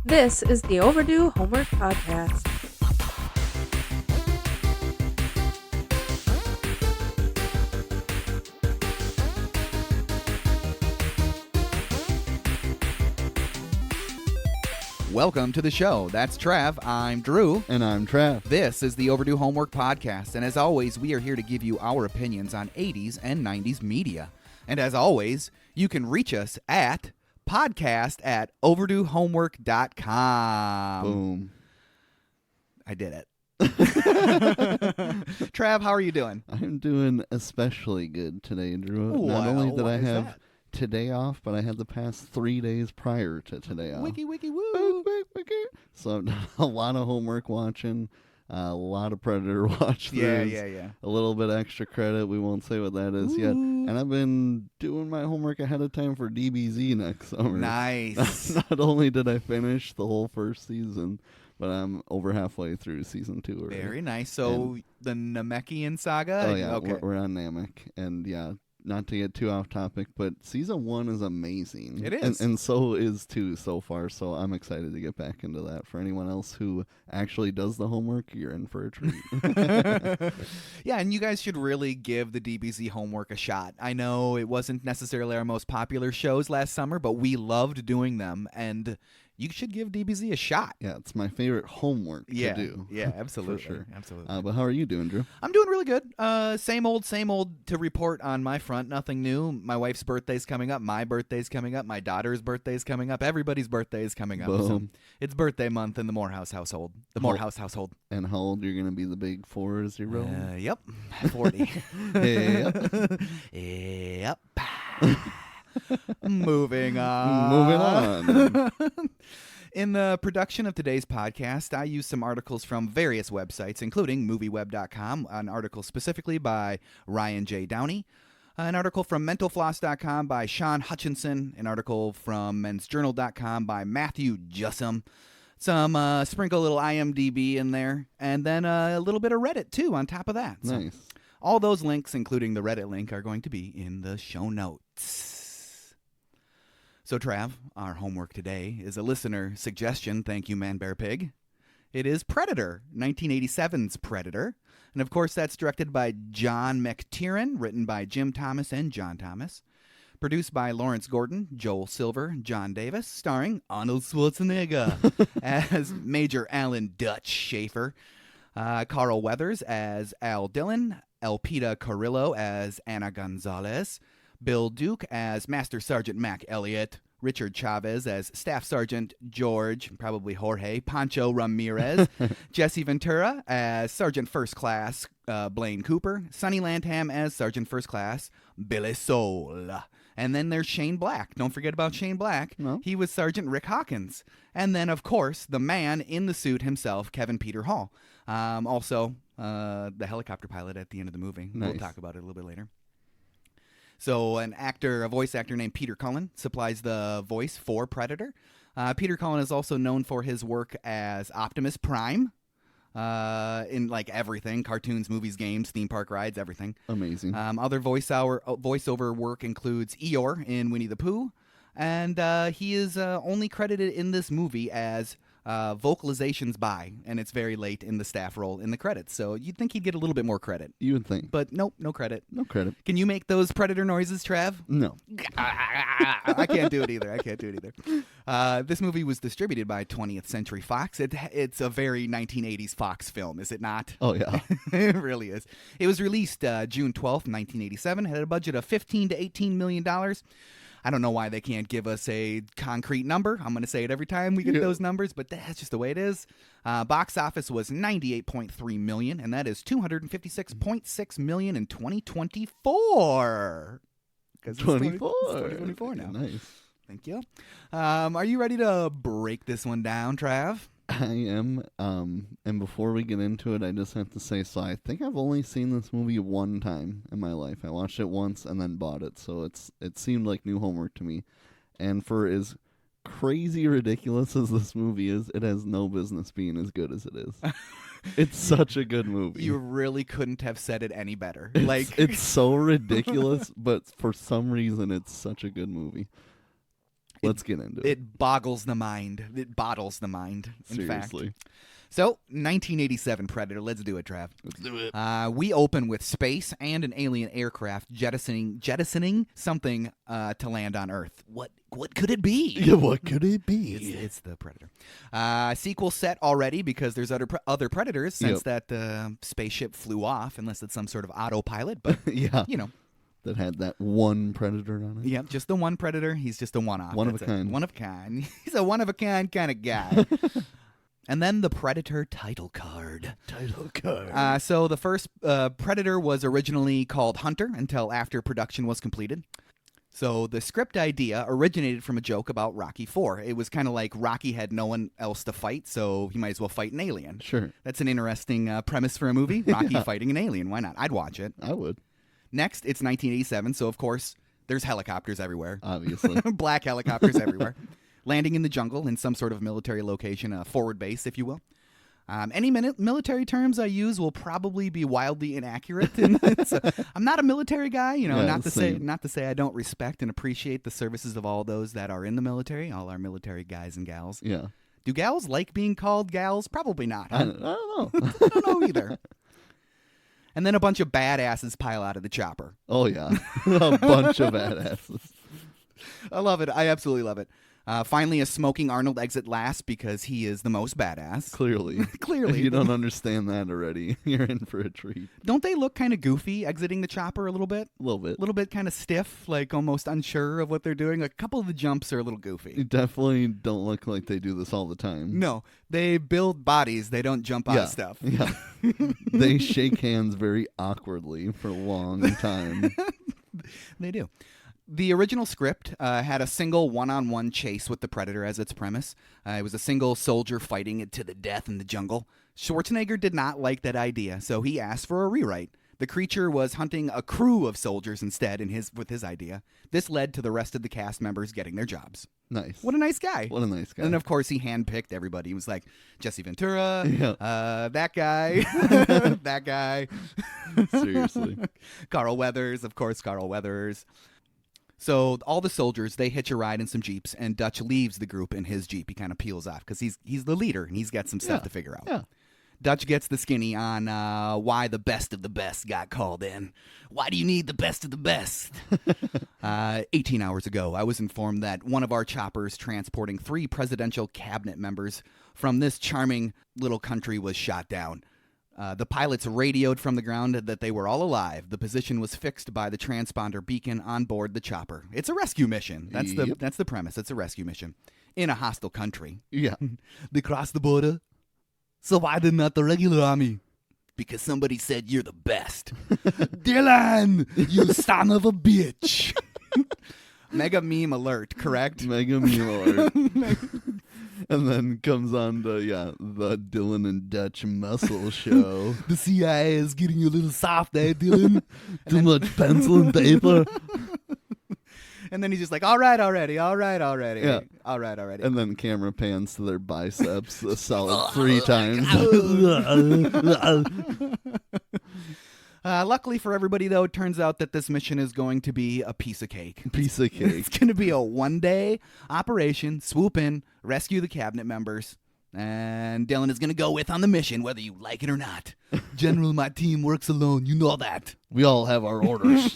This is the Overdue Homework Podcast. Welcome to the show. That's Trav. I'm Drew. And I'm Trav. This is the Overdue Homework Podcast. And as always, we are here to give you our opinions on 80s and 90s media. And as always, you can reach us at podcast@overduehomework.com. Boom. I did it. Trav, how are you doing? I'm doing especially good today, Drew. Wow, Not only did I why is have that? today off, but I had the past 3 days prior to today off. Wiki, wiki, woo. So I've done a lot of homework watching, a lot of Predator watch throughs, Yeah. a little bit extra credit. We won't say what that is yet. And I've been doing my homework ahead of time for DBZ next summer. Nice. Not only did I finish the whole first season, but I'm over halfway through season 2 already. Very nice. So the Namekian saga? Oh, yeah. Okay. We're on Namek. And, yeah, not to get too off topic, but season 1 is amazing. It is. And so is 2 so far, so I'm excited to get back into that. For anyone else who actually does the homework, you're in for a treat. Yeah, and you guys should really give the DBZ homework a shot. I know it wasn't necessarily our most popular shows last summer, but we loved doing them, and you should give DBZ a shot. Yeah, it's my favorite homework to do. Yeah, absolutely. For sure. Absolutely. But how are you doing, Drew? I'm doing really good. Same old to report on my front. Nothing new. My wife's birthday's coming up. My birthday's coming up. My daughter's birthday's coming up. Everybody's birthday is coming up. Boom. So it's birthday month in the Morehouse household. The Morehouse household. And how old you're going to be the big 4-0? Yep. 40. Yep. Moving on. Moving In the production of today's podcast, I used some articles from various websites, including movieweb.com, an article specifically by Ryan J. Downey, an article from mentalfloss.com by Sean Hutchinson, an article from mensjournal.com by Matthew Jussum, some sprinkle a little IMDb in there, and then a little bit of Reddit, too, on top of that. So Nice. all those links, including the Reddit link, are going to be in the show notes. So, Trav, our homework today is a listener suggestion. Thank you, Man Bear Pig. It is Predator, 1987's Predator. And, of course, that's directed by John McTiernan, written by Jim Thomas and John Thomas. Produced by Lawrence Gordon, Joel Silver, John Davis, starring Arnold Schwarzenegger as Major Alan Dutch Schaefer, Carl Weathers as Al Dillon, Elpida Carrillo as Anna Gonzalez, Bill Duke as Master Sergeant Mac Elliott, Richard Chavez as Staff Sergeant George, probably Jorge, Pancho Ramirez, Jesse Ventura as Sergeant First Class Blaine Cooper, Sonny Landham as Sergeant First Class Billy Soul. And then there's Shane Black. Don't forget about Shane Black. No. He was Sergeant Rick Hawkins. And then, of course, the man in the suit himself, Kevin Peter Hall. Also, the helicopter pilot at the end of the movie. Nice. We'll talk about it a little bit later. So a voice actor named Peter Cullen supplies the voice for Predator. Peter Cullen is also known for his work as Optimus Prime in like everything, cartoons, movies, games, theme park rides, everything. Amazing. Other voiceover work includes Eeyore in Winnie the Pooh, and he is only credited in this movie as vocalizations by, and it's very late in the staff role in the credits. So you'd think he'd get a little bit more credit. You would think. But nope, no credit. No credit. Can you make those Predator noises, Trav? No. I can't do it either. This movie was distributed by 20th Century Fox. It's a very 1980s Fox film, is it not? Oh, yeah. It really is. It was released June 12th, 1987. Had a budget of $15 to $18 million. I don't know why they can't give us a concrete number. I'm going to say it every time we get those numbers, but that's just the way it is. Box office was $98.3 million, and that is $256.6 million in 2024. 24. It's 2024 now. Nice. Thank you. Are you ready to break this one down, Trav? I am. And before we get into it, I just have to say, so I think I've only seen this movie one time in my life. I watched it once and then bought it, so it seemed like new homework to me. And for as crazy ridiculous as this movie is, it has no business being as good as it is. It's such a good movie. You really couldn't have said it any better. It's so ridiculous, but for some reason, it's such a good movie. Let's get into it. It boggles the mind. It bottles the mind, in fact. Seriously. So, 1987 Predator. Let's do it, Trav. Let's do it. We open with space and an alien aircraft jettisoning something to land on Earth. What could it be? Yeah, what could it be? It's the Predator. Sequel set already because there's other Predators since that spaceship flew off, unless it's some sort of autopilot. But, yeah. you know. That had that one Predator on it. Yep, just the one Predator. He's just a one-off. One of a kind. One of a kind. He's a one-of-a-kind kind of guy. And then the Predator title card. So the first Predator was originally called Hunter until after production was completed. So the script idea originated from a joke about Rocky IV. It was kind of like Rocky had no one else to fight, so he might as well fight an alien. Sure. That's an interesting premise for a movie. Rocky fighting an alien. Why not? I'd watch it. I would. Next, it's 1987, so of course, there's helicopters everywhere. Obviously. Black helicopters everywhere. Landing in the jungle in some sort of military location, a forward base, if you will. Any military terms I use will probably be wildly inaccurate. I'm not a military guy, not to say I don't respect and appreciate the services of all those that are in the military, all our military guys and gals. Yeah. Do gals like being called gals? Probably not. Huh? I don't know. I don't know either. And then a bunch of badasses pile out of the chopper. Oh, yeah. A bunch of badasses. I love it. I absolutely love it. Finally, a smoking Arnold exit last because he is the most badass. Clearly. Clearly. If you don't understand that already, you're in for a treat. Don't they look kind of goofy exiting the chopper a little bit? A little bit. A little bit kind of stiff, like almost unsure of what they're doing. A couple of the jumps are a little goofy. You definitely don't look like they do this all the time. No, they build bodies. They don't jump out of stuff. Yeah. They shake hands very awkwardly for a long time. They do. The original script had a single one-on-one chase with the Predator as its premise. It was a single soldier fighting it to the death in the jungle. Schwarzenegger did not like that idea, so he asked for a rewrite. The creature was hunting a crew of soldiers instead with his idea. This led to the rest of the cast members getting their jobs. Nice. What a nice guy. What a nice guy. And, of course, he handpicked everybody. He was like, Jesse Ventura, Yeah. that guy, that guy. Seriously. Carl Weathers, of course, Carl Weathers. So all the soldiers, they hitch a ride in some Jeeps, and Dutch leaves the group in his Jeep. He kind of peels off because he's the leader, and he's got some stuff to figure out. Yeah. Dutch gets the skinny on why the best of the best got called in. Why do you need the best of the best? 18 hours ago, I was informed that one of our choppers transporting 3 presidential cabinet members from this charming little country was shot down. The pilots radioed from the ground that they were all alive. The position was fixed by the transponder beacon on board the chopper. It's a rescue mission. That's the premise. It's a rescue mission in a hostile country. Yeah. They crossed the border. So why did not the regular army? Because somebody said you're the best. Dylan, you son of a bitch. Mega meme alert, correct? Mega meme alert. And then comes on to, the Dylan and Dutch muscle show. The CIA is getting you a little soft there, Dylan. Too much pencil and paper. And then he's just like, all right already. Yeah. All right already. And then camera pans to their biceps a solid 3 times. Luckily for everybody, though, it turns out that this mission is going to be a piece of cake. Piece of cake. It's going to be a one-day operation, swoop in, rescue the cabinet members, and Dylan is going to go with on the mission, whether you like it or not. General, my team works alone. You know that. We all have our orders.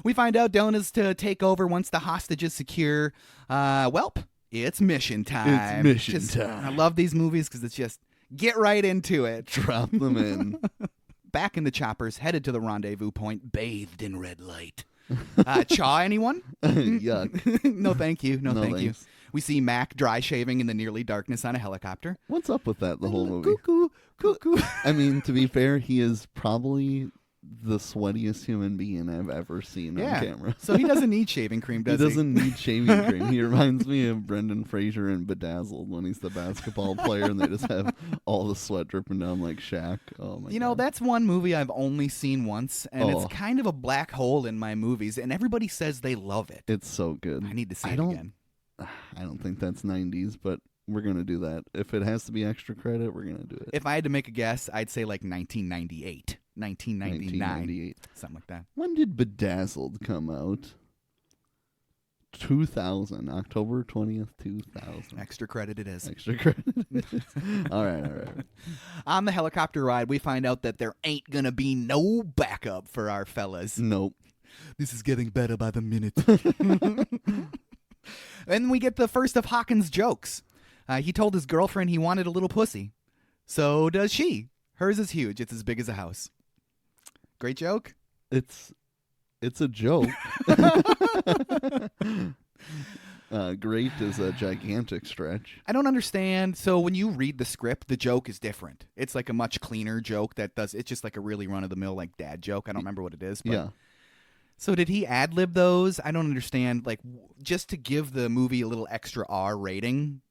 We find out Dylan is to take over once the hostage is secure. It's mission time. It's mission time. I love these movies because it's just get right into it. Drop them in. Back in the choppers, headed to the rendezvous point, bathed in red light. Chaw anyone? Yuck. No, thank you. No, thank thanks. you. We see Mac dry shaving in the nearly darkness on a helicopter. What's up with that the whole movie? Cuckoo. I mean, to be fair, he is probably the sweatiest human being I've ever seen on camera. So he doesn't need shaving cream, does he? He doesn't need shaving cream. He reminds me of Brendan Fraser in Bedazzled when he's the basketball player and they just have all the sweat dripping down like Shaq. Oh my God. That's one movie I've only seen once, and it's kind of a black hole in my movies, and everybody says they love it. It's so good. I need to see it again. I don't think that's 90s, but we're going to do that. If it has to be extra credit, we're going to do it. If I had to make a guess, I'd say like 1998. 1999. 1998. Something like that. When did Bedazzled come out? 2000, October 20th, 2000. Extra credit it is. Extra credit. All right. On the helicopter ride, we find out that there ain't going to be no backup for our fellas. Nope. This is getting better by the minute. And we get the first of Hawkins' jokes. He told his girlfriend he wanted a little pussy. So does she. Hers is huge. It's as big as a house. Great joke. It's a joke. Great is a gigantic stretch. I don't understand. So when you read the script, the joke is different. It's like a much cleaner joke it's just like a really run-of-the-mill like dad joke. I don't remember what it is. But Yeah. So did he ad-lib those? I don't understand. Like, just to give the movie a little extra R rating?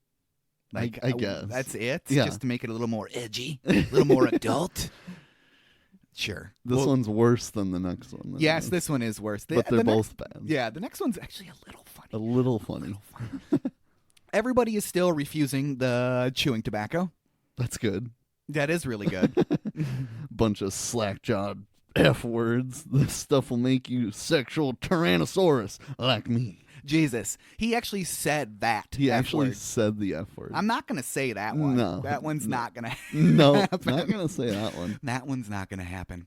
Like, I guess. That's it? Yeah. Just to make it a little more edgy? A little more adult? Sure. This one's worse than the next one. Yes, this one is worse. But they're both bad. Yeah, the next one's actually a little funny. A little funny. Everybody is still refusing the chewing tobacco. That's good. That is really good. Bunch of slack-jawed F words. This stuff will make you sexual Tyrannosaurus like me. Jesus. He actually said that. He F actually word. said the F word. I'm not going to say that one. No. That one's not going to No, happen. not going to say that one. That one's not going to happen.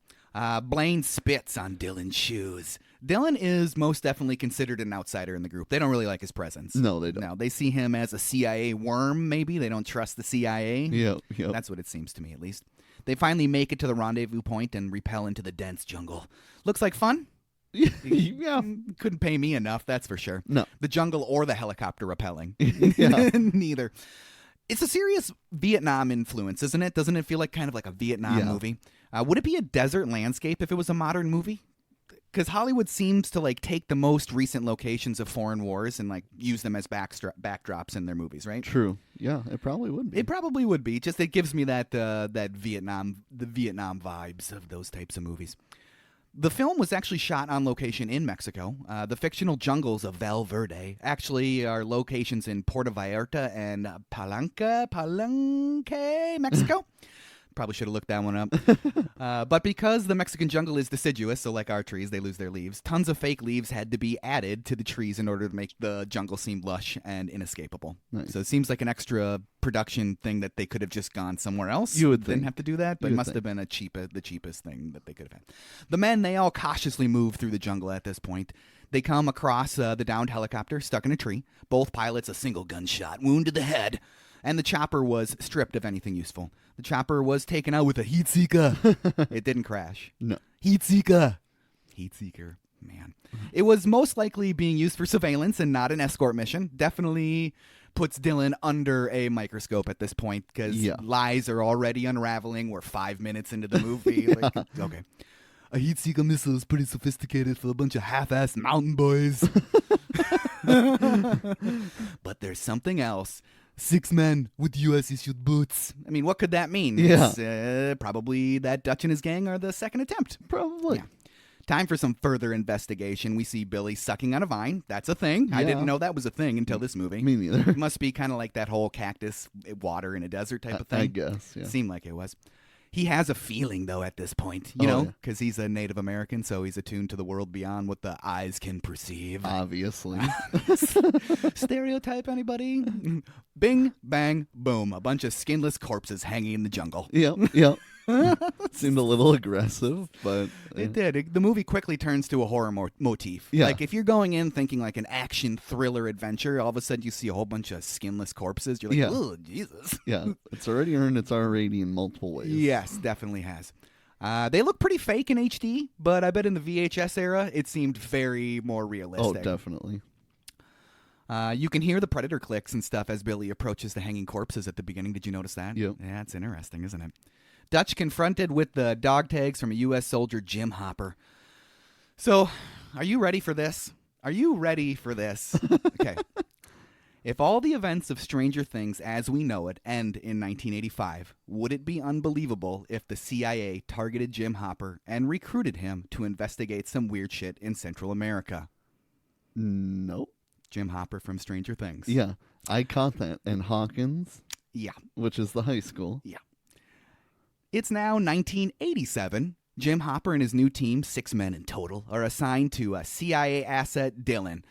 Blaine spits on Dylan's shoes. Dylan is most definitely considered an outsider in the group. They don't really like his presence. No, they don't. No, they see him as a CIA worm, maybe. They don't trust the CIA. Yep. That's what it seems to me, at least. They finally make it to the rendezvous point and repel into the dense jungle. Looks like fun. Yeah. Couldn't pay me enough, that's for sure. No. The jungle or the helicopter rappelling. Yeah. Neither. It's a serious Vietnam influence, isn't it? Doesn't it feel like kind of like a Vietnam movie? Would it be a desert landscape if it was a modern movie? Because Hollywood seems to like take the most recent locations of foreign wars and like use them as backdrops in their movies, right? True. Yeah, it probably would be. It probably would be. Just it gives me that the Vietnam vibes of those types of movies. The film was actually shot on location in Mexico. The fictional jungles of Valverde actually are locations in Puerto Vallarta and Palenque, Mexico. Probably should have looked that one up. But because the Mexican jungle is deciduous, so like our trees, they lose their leaves, tons of fake leaves had to be added to the trees in order to make the jungle seem lush and inescapable. Nice. So it seems like an extra production thing that they could have just gone somewhere else. You would Didn't think. have to do that, but You it would must have been the cheapest thing that they could have had. The men, they all cautiously move through the jungle at this point. They come across the downed helicopter stuck in a tree. Both pilots a single gunshot wound to the head. And the chopper was stripped of anything useful. The chopper was taken out with a heat seeker. It didn't crash. No. Heat seeker, man. It was most likely being used for surveillance and not an escort mission. Definitely puts Dylan under a microscope at this point because lies are already unraveling. We're 5 minutes into the movie. Like, okay. A heat seeker missile is pretty sophisticated for a bunch of half-assed mountain boys. But there's something else. 6 men with U.S.-issued boots. I mean, what could that mean? Yeah. It's, probably that Dutch and his gang are the second attempt. Probably. Yeah. Time for some further investigation. We see Billy sucking on a vine. That's a thing. I didn't know that was a thing until this movie. Me neither. It must be kind of like that whole cactus water in a desert type of thing. I guess, yeah. Seemed like it was. He has a feeling, though, at this point, you know, because he's a Native American, so he's attuned to the world beyond what the eyes can perceive. Obviously. Stereotype, anybody? Bing, bang, boom. A bunch of skinless corpses hanging in the jungle. Yep. Seemed a little aggressive, but... It did. The movie quickly turns to a horror motif. Yeah. Like, if you're going in thinking like an action thriller adventure, all of a sudden you see a whole bunch of skinless corpses. You're like, oh, Jesus. Yeah, it's already earned its R rating in multiple ways. Yes, definitely has. They look pretty fake in HD, but I bet in the VHS era, it seemed very more realistic. Oh, definitely. You can hear the predator clicks and stuff as Billy approaches the hanging corpses at the beginning. Did you notice that? Yep. Yeah, it's interesting, isn't it? Dutch confronted with the dog tags from a U.S. soldier, Jim Hopper. So, are you ready for this? Okay. If all the events of Stranger Things as we know it end in 1985, would it be unbelievable if the CIA targeted Jim Hopper and recruited him to investigate some weird shit in Central America? Nope. Jim Hopper from Stranger Things. Yeah, I caught that. And Hawkins. Yeah. Which is the high school. Yeah. It's now 1987. Jim Hopper and his new team, 6 men in total, are assigned to a CIA asset, Dylan,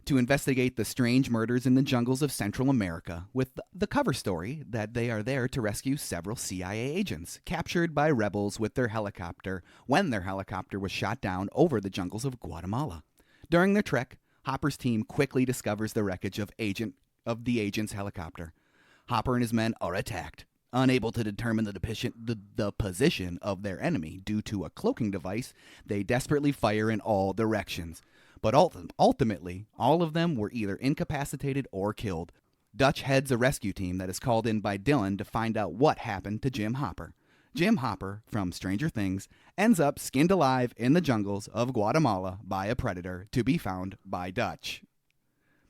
to investigate the strange murders in the jungles of Central America, with the cover story that they are there to rescue several CIA agents captured by rebels with their helicopter when their helicopter was shot down over the jungles of Guatemala. During their trek, Hopper's team quickly discovers the wreckage of the agent's helicopter. Hopper and his men are attacked, unable to determine the position of their enemy due to a cloaking device. They desperately fire in all directions. But ultimately, all of them were either incapacitated or killed. Dutch heads a rescue team that is called in by Dylan to find out what happened to Jim Hopper. Jim Hopper, from Stranger Things, ends up skinned alive in the jungles of Guatemala by a predator to be found by Dutch.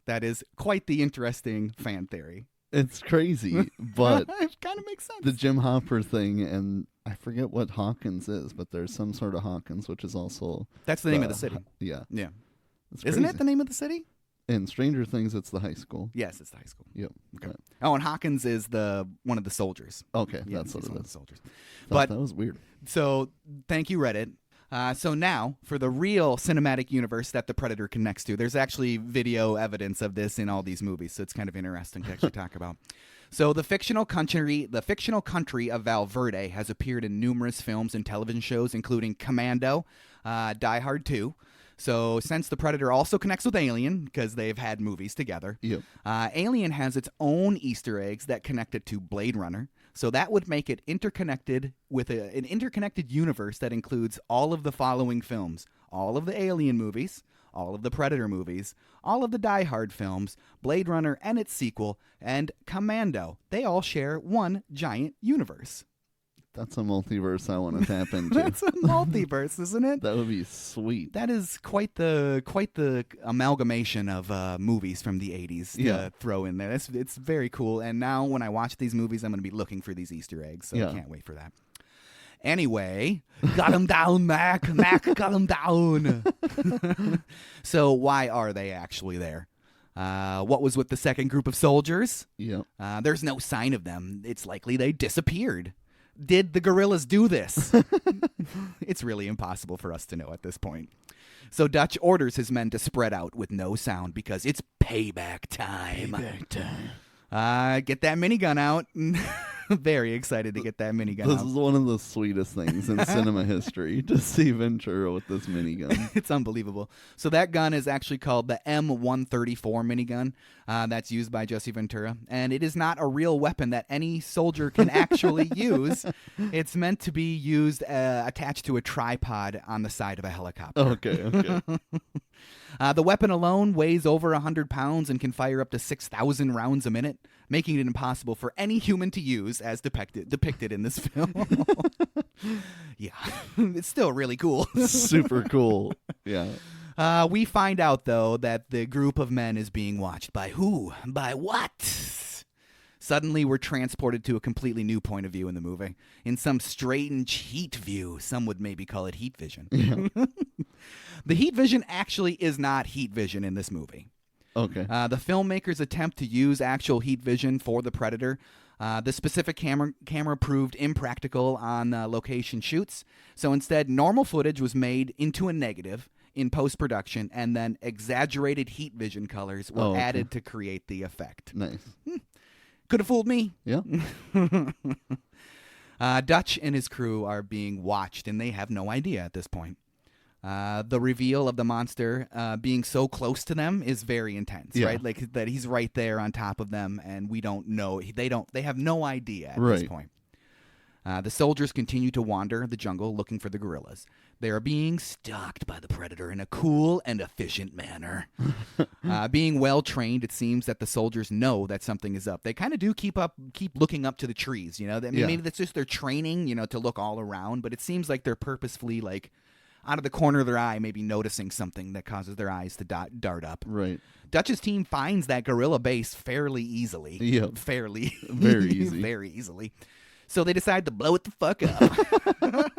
That is quite the interesting fan theory. It's crazy, but it kind of makes sense. The Jim Hopper thing, and I forget what Hawkins is, but there's some sort of Hawkins, which is also... That's the name of the city. Yeah. Yeah. It's Isn't crazy. it the name of the city? In Stranger Things, it's the high school. Yes, it's the high school. Yep. Okay. Oh, and Hawkins is one of the soldiers. Okay, Yeah, that's what he's it one of is. the soldiers. But But that was weird. so, thank you, Reddit. So now, for the real cinematic universe that the Predator connects to, there's actually video evidence of this in all these movies, so it's kind of interesting to actually talk about. So the fictional country of Valverde has appeared in numerous films and television shows, including Commando, Die Hard 2. So since the Predator also connects with Alien, because they've had movies together, Yep. Alien has its own Easter eggs that connect it to Blade Runner. So that would make it interconnected with an interconnected universe that includes all of the following films: all of the Alien movies, all of the Predator movies, all of the Die Hard films, Blade Runner and its sequel, and Commando. They all share one giant universe. That's a multiverse I want to tap into. That's a multiverse, isn't it? That would be sweet. That is quite the amalgamation of movies from the 80s to throw in there. It's very cool. And now when I watch these movies, I'm going to be looking for these Easter eggs. So I can't wait for that. Anyway, got him down, Mac. Mac got him down. So why are they actually there? What was with the second group of soldiers? Yep. There's no sign of them. It's likely they disappeared. Did the guerrillas do this? It's really impossible for us to know at this point. So Dutch orders his men to spread out with no sound because it's payback time. Get that minigun out. Very excited to get that minigun This out. is one of the sweetest things in cinema history, to see Ventura with this minigun. It's unbelievable. So that gun is actually called the M134 minigun. That's used by Jesse Ventura. And it is not a real weapon that any soldier can actually use. It's meant to be used attached to a tripod on the side of a helicopter. Okay. The weapon alone weighs over 100 pounds and can fire up to 6,000 rounds a minute, making it impossible for any human to use as depicted in this film. Yeah, it's still really cool. Super cool. Yeah. We find out, though, that the group of men is being watched by who? By what? Suddenly, we're transported to a completely new point of view in the movie. In some strange heat view. Some would maybe call it heat vision. Yeah. The heat vision actually is not heat vision in this movie. Okay. The filmmakers attempt to use actual heat vision for the Predator. The specific camera proved impractical on location shoots. So instead, normal footage was made into a negative in post-production, and then exaggerated heat vision colors were added to create the effect. Nice. Could have fooled me. Yeah. Dutch and his crew are being watched, and they have no idea at this point. The reveal of the monster being so close to them is very intense, right? Like that he's right there on top of them, and we don't know. They have no idea at this point. The soldiers continue to wander the jungle looking for the guerrillas. They are being stalked by the Predator in a cool and efficient manner. Being well trained, it seems that the soldiers know that something is up. They kind of do keep looking up to the trees. Maybe that's just their training, to look all around. But it seems like they're purposefully out of the corner of their eye, maybe noticing something that causes their eyes to dart up. Right. Dutch's team finds that guerrilla base fairly easily. Yep. Fairly. Very easy. Very easily. So they decide to blow it the fuck up.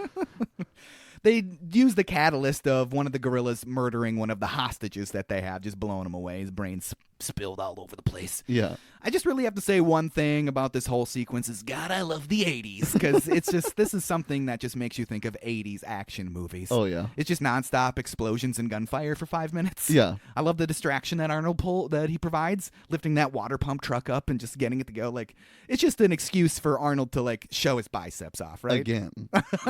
They use the catalyst of one of the guerrillas murdering one of the hostages that they have, just blowing him away. His brain's spilled all over the place. Yeah. I just really have to say one thing about this whole sequence is, God, I love the 80s, because it's just, this is something that just makes you think of 80s action movies. Oh, yeah. It's just nonstop explosions and gunfire for 5 minutes. Yeah. I love the distraction that that he provides, lifting that water pump truck up and just getting it to go. Like, it's just an excuse for Arnold to, like, show his biceps off, right? Again.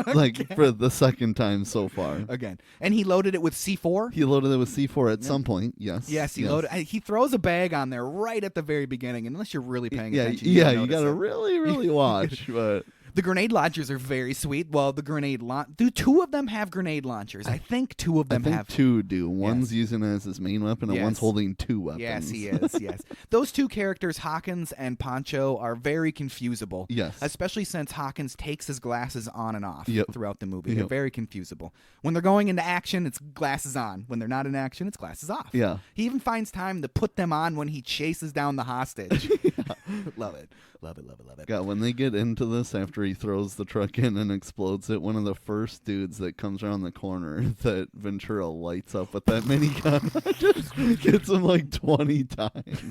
Like, for the second time so far. Again. And he loaded it with C4. He loaded it with C4 at some point, yes. Yes, he throws a bag on there right at the very beginning, and unless you're really paying attention. Yeah, you got to really, really watch. But the grenade launchers are very sweet. Well, the grenade do two of them have grenade launchers? I think two of them have. Two do. One's using it as his main weapon, and one's holding two weapons. Yes, he is, yes. Those two characters, Hawkins and Poncho, are very confusable. Yes. Especially since Hawkins takes his glasses on and off throughout the movie. Yep. They're very confusable. When they're going into action, it's glasses on. When they're not in action, it's glasses off. Yeah. He even finds time to put them on when he chases down the hostage. Love it. Love it, love it, love it. God, when they get into this after he throws the truck in and explodes it, one of the first dudes that comes around the corner that Ventura lights up with that minigun just gets him like 20 times.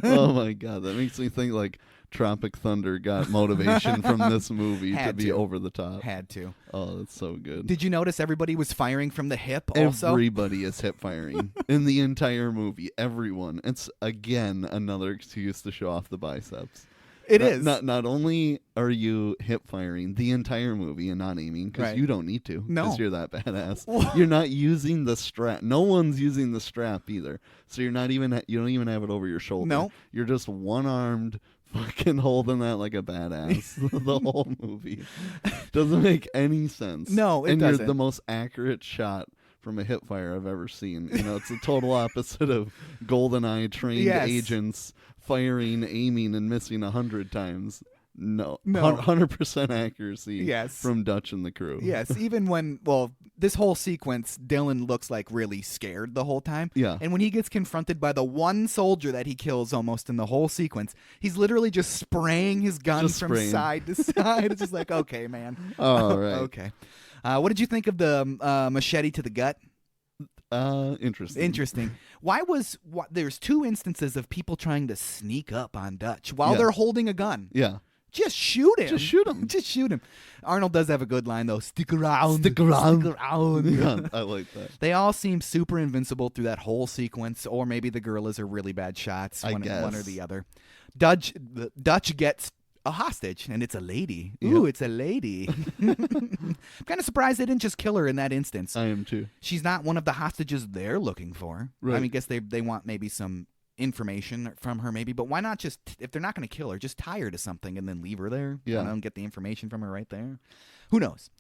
Oh my God, that makes me think like Tropic Thunder got motivation from this movie to be over the top. Had to. Oh, that's so good. Did you notice everybody was firing from the hip also? Everybody is hip firing in the entire movie. Everyone. It's, again, another excuse to show off the biceps. It is. Not only are you hip firing the entire movie and not aiming, because you don't need to, because you're that badass. You're not using the strap. No one's using the strap either. So you don't even have it over your shoulder. No. You're just one-armed, fucking holding that like a badass the whole movie. Doesn't make any sense. No, it and doesn't. You're the most accurate shot from a hip fire I've ever seen. You know, it's the total opposite of GoldenEye trained agents firing, aiming, and missing 100 times. No. 100% accuracy from Dutch and the crew. Yes, even when, this whole sequence, Dylan looks like really scared the whole time. Yeah. And when he gets confronted by the one soldier that he kills almost in the whole sequence, he's literally just spraying his gun from side to side. It's just like, okay, man. All right. Okay. What did you think of the machete to the gut? Interesting. There's two instances of people trying to sneak up on Dutch while they're holding a gun. Yeah. Just shoot him. Just shoot him. Arnold does have a good line, though. Stick around. Stick around. Yeah, I like that. They all seem super invincible through that whole sequence, or maybe the gorillas are really bad shots, one or the other. Dutch gets a hostage, and it's a lady. Ooh, it's a lady. I'm kind of surprised they didn't just kill her in that instance. I am too. She's not one of the hostages they're looking for. Right. I mean, guess they want maybe some information from her, maybe, but why not just, if they're not going to kill her, just tie her to something and then leave her there? Yeah. And get the information from her right there. Who knows?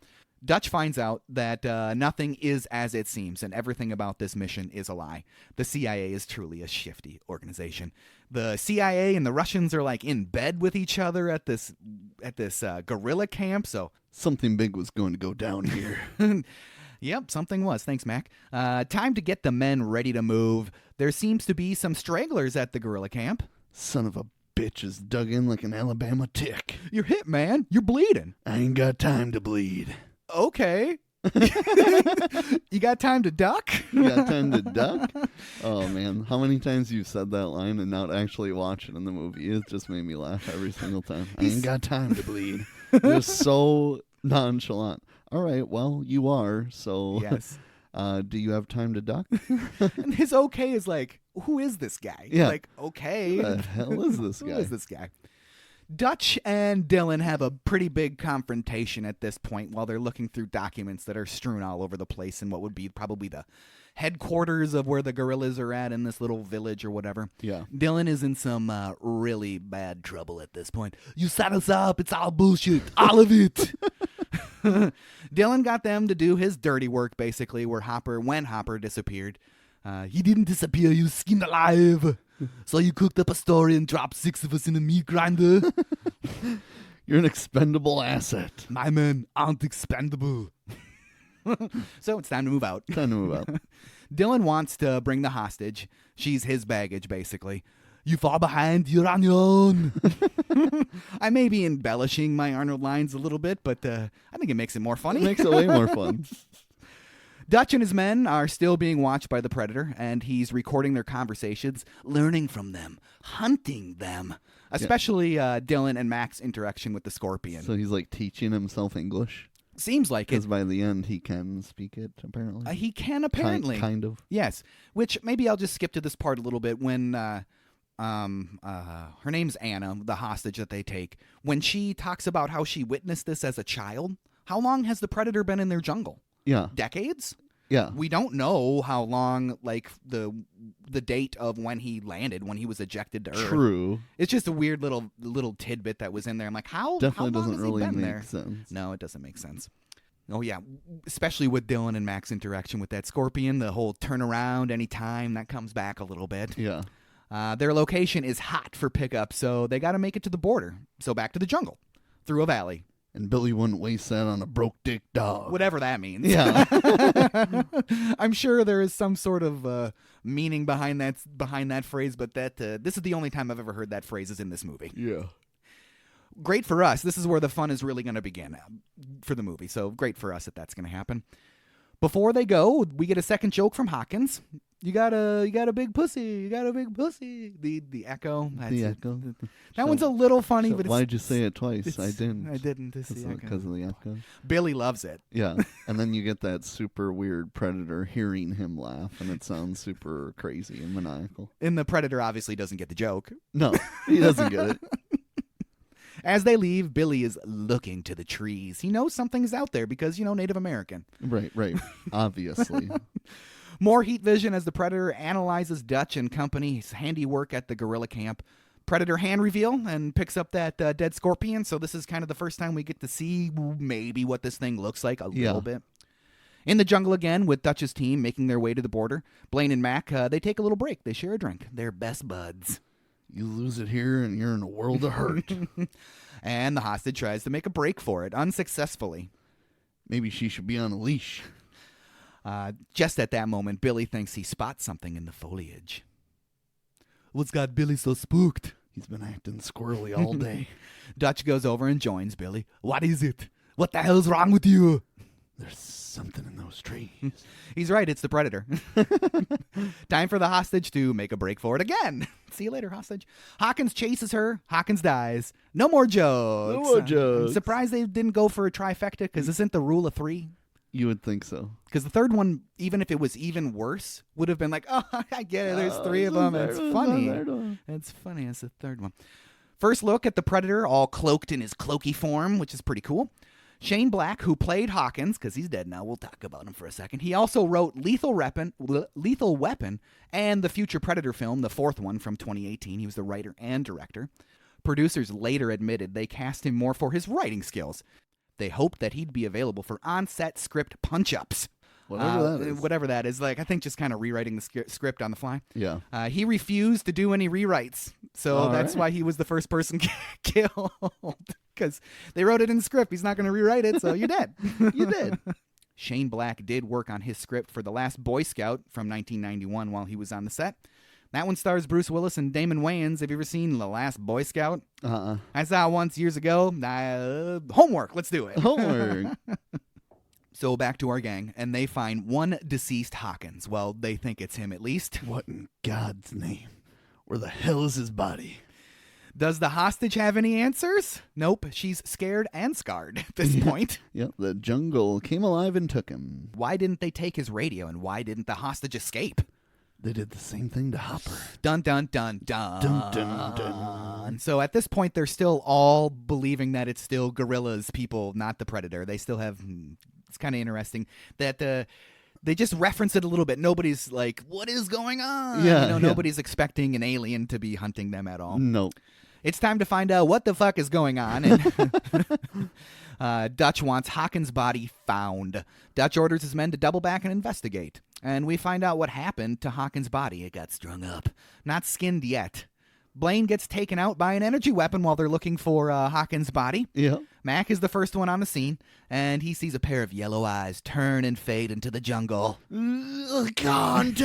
Dutch finds out that nothing is as it seems, and everything about this mission is a lie. The CIA is truly a shifty organization. The CIA and the Russians are like in bed with each other at this guerrilla camp. So something big was going to go down here. Yep, something was. Thanks, Mac. Time to get the men ready to move. There seems to be some stragglers at the guerrilla camp. Son of a bitch is dug in like an Alabama tick. You're hit, man. You're bleeding. I ain't got time to bleed. Okay. You got time to duck? You got time to duck? Oh, man. How many times you've said that line and not actually watch it in the movie? It just made me laugh every single time. I ain't got time to bleed. You're so nonchalant. All right, well, you are, so yes. Do you have time to duck? And his okay is like, who is this guy? Yeah. Like, okay. Who the hell is this guy? Who is this guy? Dutch and Dylan have a pretty big confrontation at this point while they're looking through documents that are strewn all over the place in what would be probably the headquarters of where the guerrillas are at in this little village or whatever. Yeah. Dylan is in some really bad trouble at this point. You set us up. It's all bullshit. All of it. Dylan got them to do his dirty work, basically, when Hopper disappeared. He didn't disappear. He was skinned alive. So you cooked up a story and dropped 6 of us in a meat grinder. You're an expendable asset. My men aren't expendable. So it's time to move out. Dylan wants to bring the hostage. She's his baggage, basically. You fall behind, you're on your own. I may be embellishing my Arnold lines a little bit, but I think it makes it more funny. It makes it way more fun. Dutch and his men are still being watched by the predator, and he's recording their conversations, learning from them, hunting them, especially Dylan and Mac's interaction with the scorpion. So he's like teaching himself English? Seems like it. Because by the end, he can speak it, apparently. He can, apparently. Kind of. Yes. Which, maybe I'll just skip to this part a little bit when her name's Anna, the hostage that they take. When she talks about how she witnessed this as a child, how long has the predator been in their jungle? Yeah. Decades? Yeah. We don't know how long, like, the date of when he landed, when he was ejected to Earth. True. It's just a weird little tidbit that was in there. I'm like, how Definitely long doesn't has he really been make there? sense. No, it doesn't make sense. Oh, yeah. Especially with Dylan and Mac's interaction with that scorpion, the whole turnaround anytime, that comes back a little bit. Yeah. Their location is hot for pickup, so they got to make it to the border. So back to the jungle, through a valley. And Billy wouldn't waste that on a broke dick dog. Whatever that means. Yeah. I'm sure there is some sort of meaning behind that phrase, but this is the only time I've ever heard that phrase is in this movie. Yeah. Great for us. This is where the fun is really going to begin for the movie. So great for us that that's going to happen. Before they go, we get a second joke from Hawkins. You got a big pussy. You got a big pussy. The echo. The echo. That one's a little funny, but why'd you say it twice? I didn't. I didn't. It's the echo. Because of the echo. Billy loves it. Yeah. And then you get that super weird predator hearing him laugh, and it sounds super crazy and maniacal. And the predator obviously doesn't get the joke. No, he doesn't get it. As they leave, Billy is looking to the trees. He knows something's out there because, Native American. Right. Obviously. More heat vision as the predator analyzes Dutch and company's handiwork at the gorilla camp. Predator hand reveal and picks up that dead scorpion. So this is kind of the first time we get to see maybe what this thing looks like a little bit. In the jungle again with Dutch's team making their way to the border. Blaine and Mac, they take a little break. They share a drink. They're best buds. You lose it here and you're in a world of hurt. And the hostage tries to make a break for it, unsuccessfully. Maybe she should be on a leash. Just at that moment, Billy thinks he spots something in the foliage. What's got Billy so spooked? He's been acting squirrely all day. Dutch goes over and joins Billy. What is it? What the hell's wrong with you? There's something in those trees. He's right, it's the predator. Time for the hostage to make a break for it again. See you later, hostage. Hawkins chases her. Hawkins dies. No more jokes. No more jokes. I'm surprised they didn't go for a trifecta, because isn't the rule of three? You would think so. Because the third one, even if it was even worse, would have been like, oh, I get it. There's three of them. It's funny. It's funny. It's the third one. First look at the predator, all cloaked in his cloaky form, which is pretty cool. Shane Black, who played Hawkins, because he's dead now. We'll talk about him for a second. He also wrote Lethal Weapon and the future Predator film, the fourth one from 2018. He was the writer and director. Producers later admitted they cast him more for his writing skills. They hoped that he'd be available for on-set script punch-ups. Whatever that is. Like, I think just kind of rewriting the script on the fly. Yeah. He refused to do any rewrites. So that's why he was the first person killed. Because they wrote it in the script. He's not going to rewrite it, so you're dead. You did. Shane Black did work on his script for The Last Boy Scout from 1991 while he was on the set. That one stars Bruce Willis and Damon Wayans. Have you ever seen The Last Boy Scout? I saw it once years ago. Homework. Let's do it. Homework. So back to our gang, and they find one deceased Hawkins. Well, they think it's him at least. What in God's name? Where the hell is his body? Does the hostage have any answers? Nope. She's scared and scarred at this point. Yep, the jungle came alive and took him. Why didn't they take his radio, and why didn't the hostage escape? They did the same thing to Hopper. Dun, dun, dun, dun. Dun, dun, dun. So at this point, they're still all believing that it's still gorillas, people, not the predator. They still have... It's kind of interesting that they just reference it a little bit. Nobody's like, what is going on? Yeah, nobody's expecting an alien to be hunting them at all. Nope. It's time to find out what the fuck is going on. And Dutch wants Hawkins' body found. Dutch orders his men to double back and investigate. And we find out what happened to Hawkins' body. It got strung up. Not skinned yet. Blaine gets taken out by an energy weapon while they're looking for Hawkins' body. Yeah. Mac is the first one on the scene, and he sees a pair of yellow eyes turn and fade into the jungle. Contact!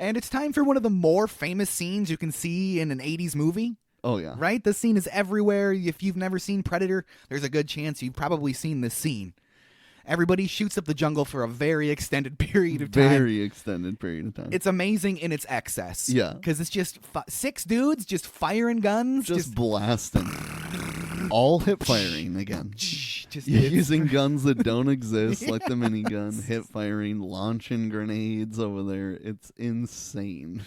And it's time for one of the more famous scenes you can see in an 80s movie. Oh, yeah. Right? This scene is everywhere. If you've never seen Predator, there's a good chance you've probably seen this scene. Everybody shoots up the jungle for a very extended period of time. Very extended period of time. It's amazing in its excess. Yeah. Because it's just 6 dudes just firing guns. Just blasting. All hip firing again. Just using guns that don't exist, like the minigun, hip firing, launching grenades over there. It's insane.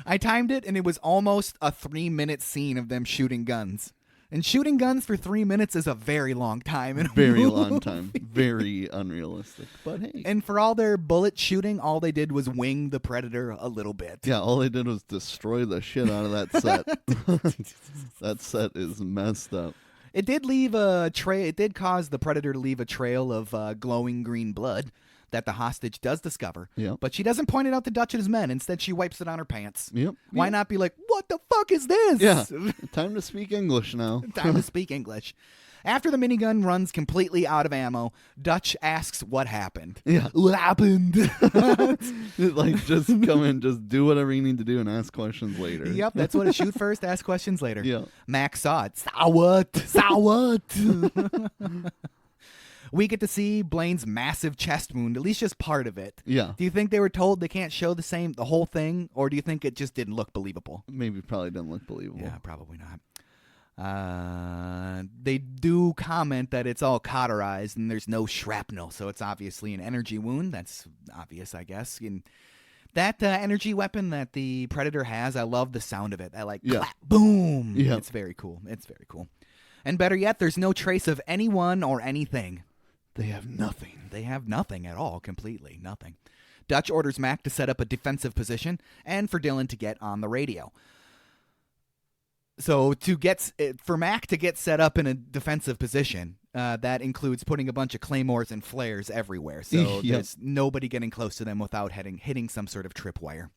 I timed it, and it was almost a 3-minute scene of them shooting guns. And shooting guns for 3 minutes is a very long time. In a very movie. long time. Very unrealistic. But hey. And for all their bullet shooting, all they did was wing the Predator a little bit. Yeah, all they did was destroy the shit out of that set. That set is messed up. It did leave a trail. It did cause the Predator to leave a trail of glowing green blood that the hostage does discover. Yep. But she doesn't point it out to Dutch and his men. Instead, she wipes it on her pants. Yep. Why not be like, what the fuck is this? Yeah. Time to speak English now. Time to speak English. After the minigun runs completely out of ammo, Dutch asks what happened. Yeah. What happened? Like, just come in, just do whatever you need to do and ask questions later. Yep, that's what it shoot first, ask questions later. Yeah. Max saw it. Saw what? Saw what? We get to see Blaine's massive chest wound, at least just part of it. Yeah. Do you think they were told they can't show the whole thing, or do you think it just didn't look believable? Maybe probably didn't look believable. Yeah, probably not. They do comment that it's all cauterized and there's no shrapnel, so it's obviously an energy wound. That's obvious, I guess. And that energy weapon that the Predator has, I love the sound of it. I like clap, boom. Yeah. It's very cool. It's very cool. And better yet, there's no trace of anyone or anything. They have nothing. They have nothing at all, completely nothing. Dutch orders Mac to set up a defensive position and for Dylan to get on the radio. So for Mac to get set up in a defensive position, that includes putting a bunch of claymores and flares everywhere. So there's nobody getting close to them without hitting some sort of tripwire.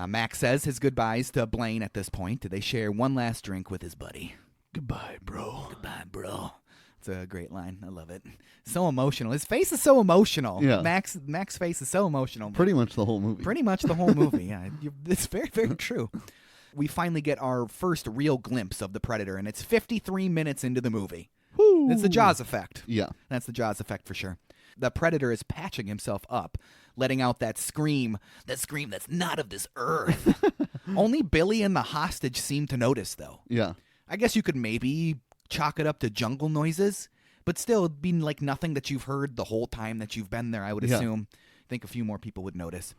Mac says his goodbyes to Blaine at this point. They share one last drink with his buddy. Goodbye, bro. Goodbye, bro. It's a great line. I love it. So emotional. His face is so emotional. Yeah. Mac's face is so emotional. Pretty much the whole movie. Pretty much the whole movie. Yeah, it's very, very true. We finally get our first real glimpse of the Predator, and it's 53 minutes into the movie. Woo. It's the Jaws effect. Yeah. That's the Jaws effect for sure. The Predator is patching himself up, letting out that scream that's not of this earth. Only Billy and the hostage seem to notice, though. Yeah. I guess you could maybe chalk it up to jungle noises, but still it'd be like nothing that you've heard the whole time that you've been there, I would assume. I think a few more people would notice.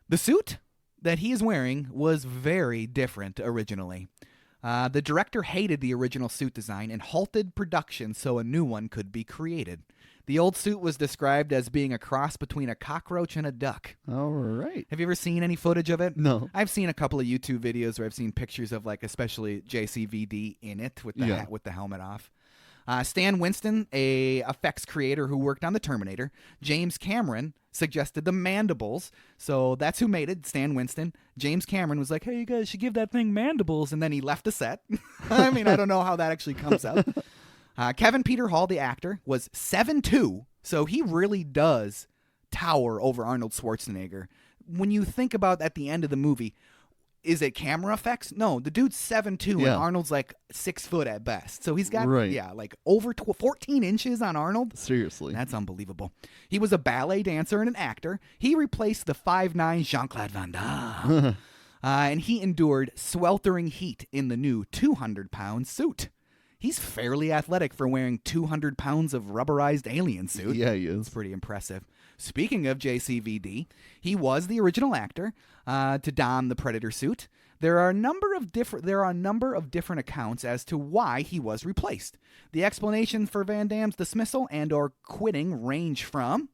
The suit that he is wearing was very different originally. The director hated the original suit design and halted production so a new one could be created. The old suit was described as being a cross between a cockroach and a duck. All right. Have you ever seen any footage of it? No. I've seen a couple of YouTube videos where I've seen pictures of, like, especially JCVD in it with the with the helmet off. Stan Winston, a effects creator who worked on the Terminator. James Cameron suggested the mandibles. So that's who made it, Stan Winston. James Cameron was like, hey, you guys should give that thing mandibles. And then he left the set. I mean, I don't know how that actually comes out. Kevin Peter Hall, the actor, was 7'2", so he really does tower over Arnold Schwarzenegger. When you think about at the end of the movie, is it camera effects? No, the dude's 7'2", and Arnold's like 6 foot at best. So he's got, like over 14 inches on Arnold. Seriously. That's unbelievable. He was a ballet dancer and an actor. He replaced the 5'9" Jean-Claude Van Damme. And he endured sweltering heat in the new 200-pound suit. He's fairly athletic for wearing 200 pounds of rubberized alien suit. Yeah, he is. It's pretty impressive. Speaking of JCVD, he was the original actor to don the Predator suit. There are a number of different accounts as to why he was replaced. The explanations for Van Damme's dismissal and or quitting range from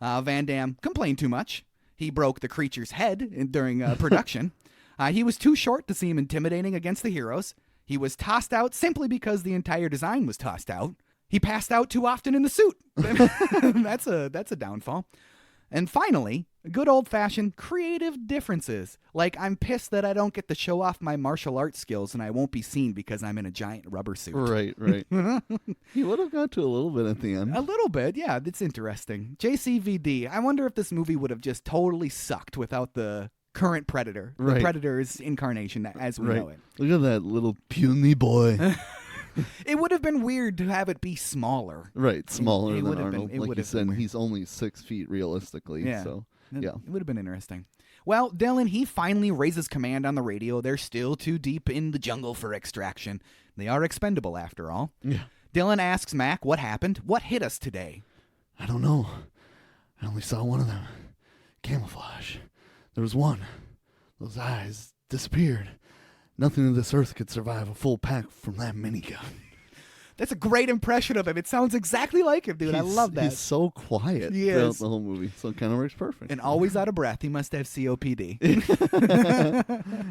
Van Damme complained too much. He broke the creature's head during production. He was too short to seem intimidating against the heroes. He was tossed out simply because the entire design was tossed out. He passed out too often in the suit. That's a downfall. And finally, good old-fashioned creative differences. Like, I'm pissed that I don't get to show off my martial arts skills and I won't be seen because I'm in a giant rubber suit. Right. He would have got to a little bit at the end. A little bit, yeah. It's interesting. JCVD, I wonder if this movie would have just totally sucked without the current Predator. The Predator's incarnation as we know it. Look at that little puny boy. It would have been weird to have it be smaller. Right, smaller It than would have Arnold. been- it Like would you have been said, weird. he's only 6 feet realistically. Yeah. So, It yeah. would have been interesting. Well, Dylan, he finally raises command on the radio. They're still too deep in the jungle for extraction. They are expendable, after all. Yeah. Dylan asks Mac what happened. What hit us today? I don't know. I only saw one of them. Camouflage. There was one. Those eyes disappeared. Nothing on this earth could survive a full pack from that minigun. That's a great impression of him. It sounds exactly like him, dude. I love that. He's so quiet He throughout is. the whole movie, so it kind of works perfect. And always out of breath. He must have COPD.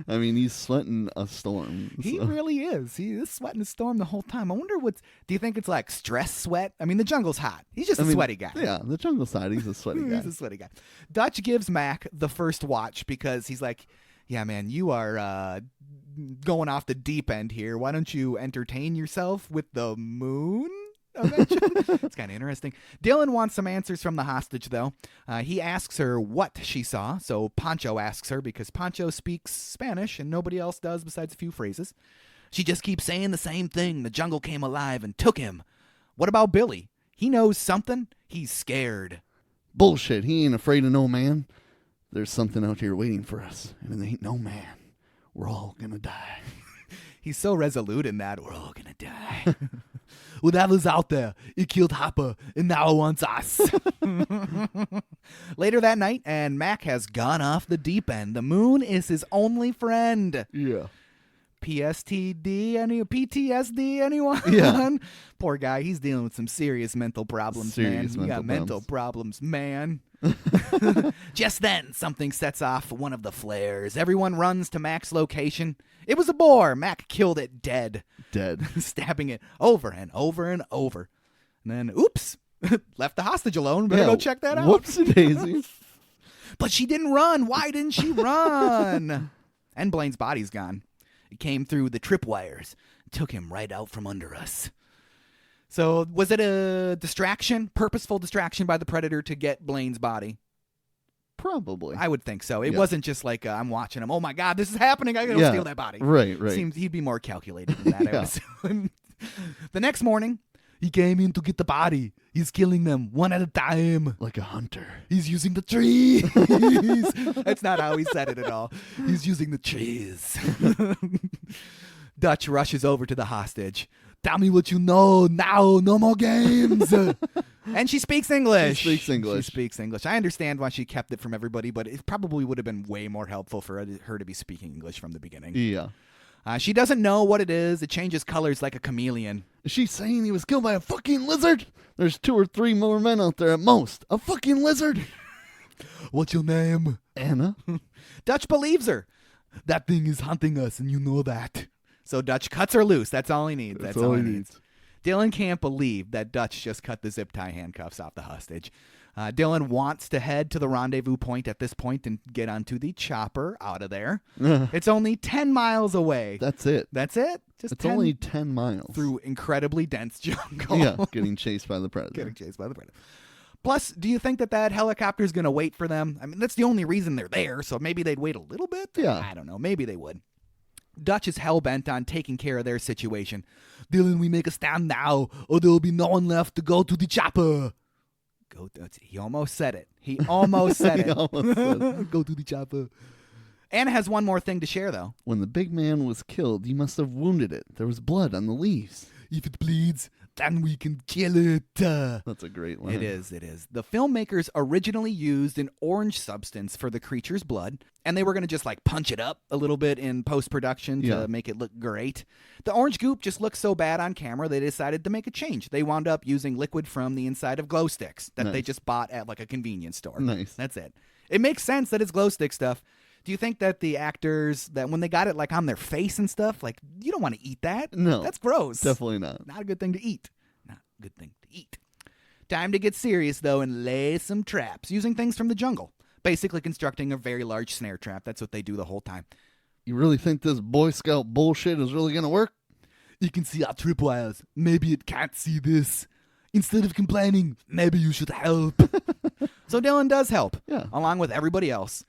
I mean, he's sweating a storm. He so. really is. He is sweating a storm the whole time. I wonder do you think it's like stress sweat? I mean, the jungle's hot. He's just a sweaty guy. Yeah, the jungle side, he's a sweaty guy. He's a sweaty guy. Dutch gives Mac the first watch because he's like, yeah, man, you are going off the deep end here. Why don't you entertain yourself with the moon? It's kind of interesting. Dylan wants some answers from the hostage, though. He asks her what she saw. So Pancho asks her because Pancho speaks Spanish and nobody else does besides a few phrases. She just keeps saying the same thing. The jungle came alive and took him. What about Billy? He knows something. He's scared. Bullshit. He ain't afraid of no man. There's something out here waiting for us, and it ain't no man. We're all gonna die. He's so resolute in that. We're all gonna die. Well, that was out there. It killed Hopper, and now it wants us. Later that night, and Mac has gone off the deep end. The moon is his only friend. Yeah. PTSD, anyone? Yeah. Poor guy. He's dealing with some serious mental problems, man. He got mental problems, man. Just then, something sets off one of the flares. Everyone runs to Mac's location. It was a boar. Mac killed it dead. Stabbing it over and over and over. And then, oops, left the hostage alone. Better go check that out. Whoopsie daisy. But she didn't run. Why didn't she run? And Blaine's body's gone. It came through the tripwires and took him right out from under us. So was it a distraction, purposeful distraction by the Predator to get Blaine's body? Probably. I would think so. It wasn't just like, I'm watching him. Oh, my God, this is happening. I got to steal that body. Right. Seems he'd be more calculated than that, I would assume. The next morning, he came in to get the body. He's killing them one at a time. Like a hunter. He's using the trees. That's not how he said it at all. He's using the trees. Dutch rushes over to the hostage. Tell me what you know now. No more games. And she speaks English. She speaks English. I understand why she kept it from everybody, but it probably would have been way more helpful for her to be speaking English from the beginning. Yeah. She doesn't know what it is. It changes colors like a chameleon. Is she saying he was killed by a fucking lizard? There's 2 or 3 more men out there at most. A fucking lizard. What's your name? Anna. Dutch believes her. That thing is hunting us, and you know that. So Dutch cuts her loose. That's all he needs. That's all he needs. Dylan can't believe that Dutch just cut the zip tie handcuffs off the hostage. Dylan wants to head to the rendezvous point at this point and get onto the chopper out of there. It's only 10 miles away. That's it. That's it? Just It's only 10 miles. through incredibly dense jungle. Yeah, getting chased by the Predator. Plus, do you think that helicopter is going to wait for them? I mean, that's the only reason they're there, so maybe they'd wait a little bit? Yeah. I don't know. Maybe they would. Dutch is hell-bent on taking care of their situation. Dylan, we make a stand now, or there will be no one left to go to the chopper. He almost said it. He almost said it. Go to the chopper. Anna has one more thing to share, though. When the big man was killed, you must have wounded it. There was blood on the leaves. If it bleeds, then we can kill it. That's a great line. It is. The filmmakers originally used an orange substance for the creature's blood, and they were going to just like punch it up a little bit in post-production to make it look great. The orange goop just looked so bad on camera, they decided to make a change. They wound up using liquid from the inside of glow sticks that they just bought at like a convenience store. Nice. That's it. It makes sense that it's glow stick stuff. Do you think that the actors, that when they got it like on their face and stuff, like you don't want to eat that? No. That's gross. Definitely not. Not a good thing to eat. Time to get serious, though, and lay some traps using things from the jungle. Basically constructing a very large snare trap. That's what they do the whole time. You really think this Boy Scout bullshit is really going to work? You can see our tripwires. Maybe it can't see this. Instead of complaining, maybe you should help. So Dylan does help, along with everybody else.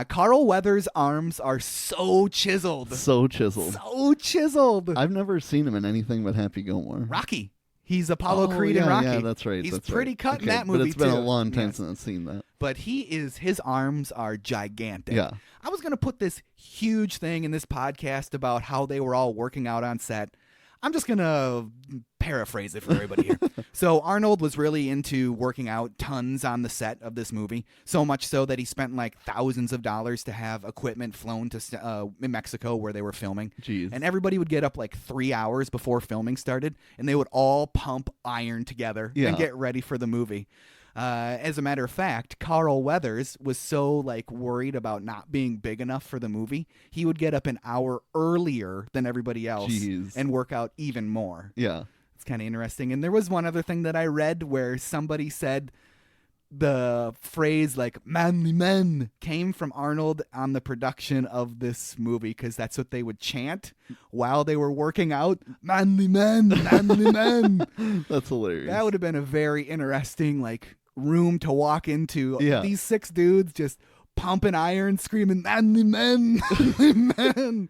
Carl Weathers' arms are so chiseled. So chiseled. So chiseled. I've never seen him in anything but Happy Gilmore. Rocky. He's Apollo Creed in Rocky. Yeah, that's right. He's pretty cut in that movie, but it's been too. a long time Yes. since I've seen that. But his arms are gigantic. Yeah. I was going to put this huge thing in this podcast about how they were all working out on set. I'm just going to paraphrase it for everybody here. So Arnold was really into working out tons on the set of this movie, so much so that he spent like thousands of dollars to have equipment flown to Mexico where they were filming. Jeez. And everybody would get up like 3 hours before filming started, and they would all pump iron together and get ready for the movie. As a matter of fact, Carl Weathers was so like worried about not being big enough for the movie, he would get up an hour earlier than everybody else and work out even more. Yeah. It's kind of interesting. And there was one other thing that I read where somebody said the phrase like manly men came from Arnold on the production of this movie because that's what they would chant while they were working out. Manly men, manly men. That's hilarious. That would have been a very interesting like room to walk into. Yeah. These 6 dudes just pumping iron, screaming manly men, manly men.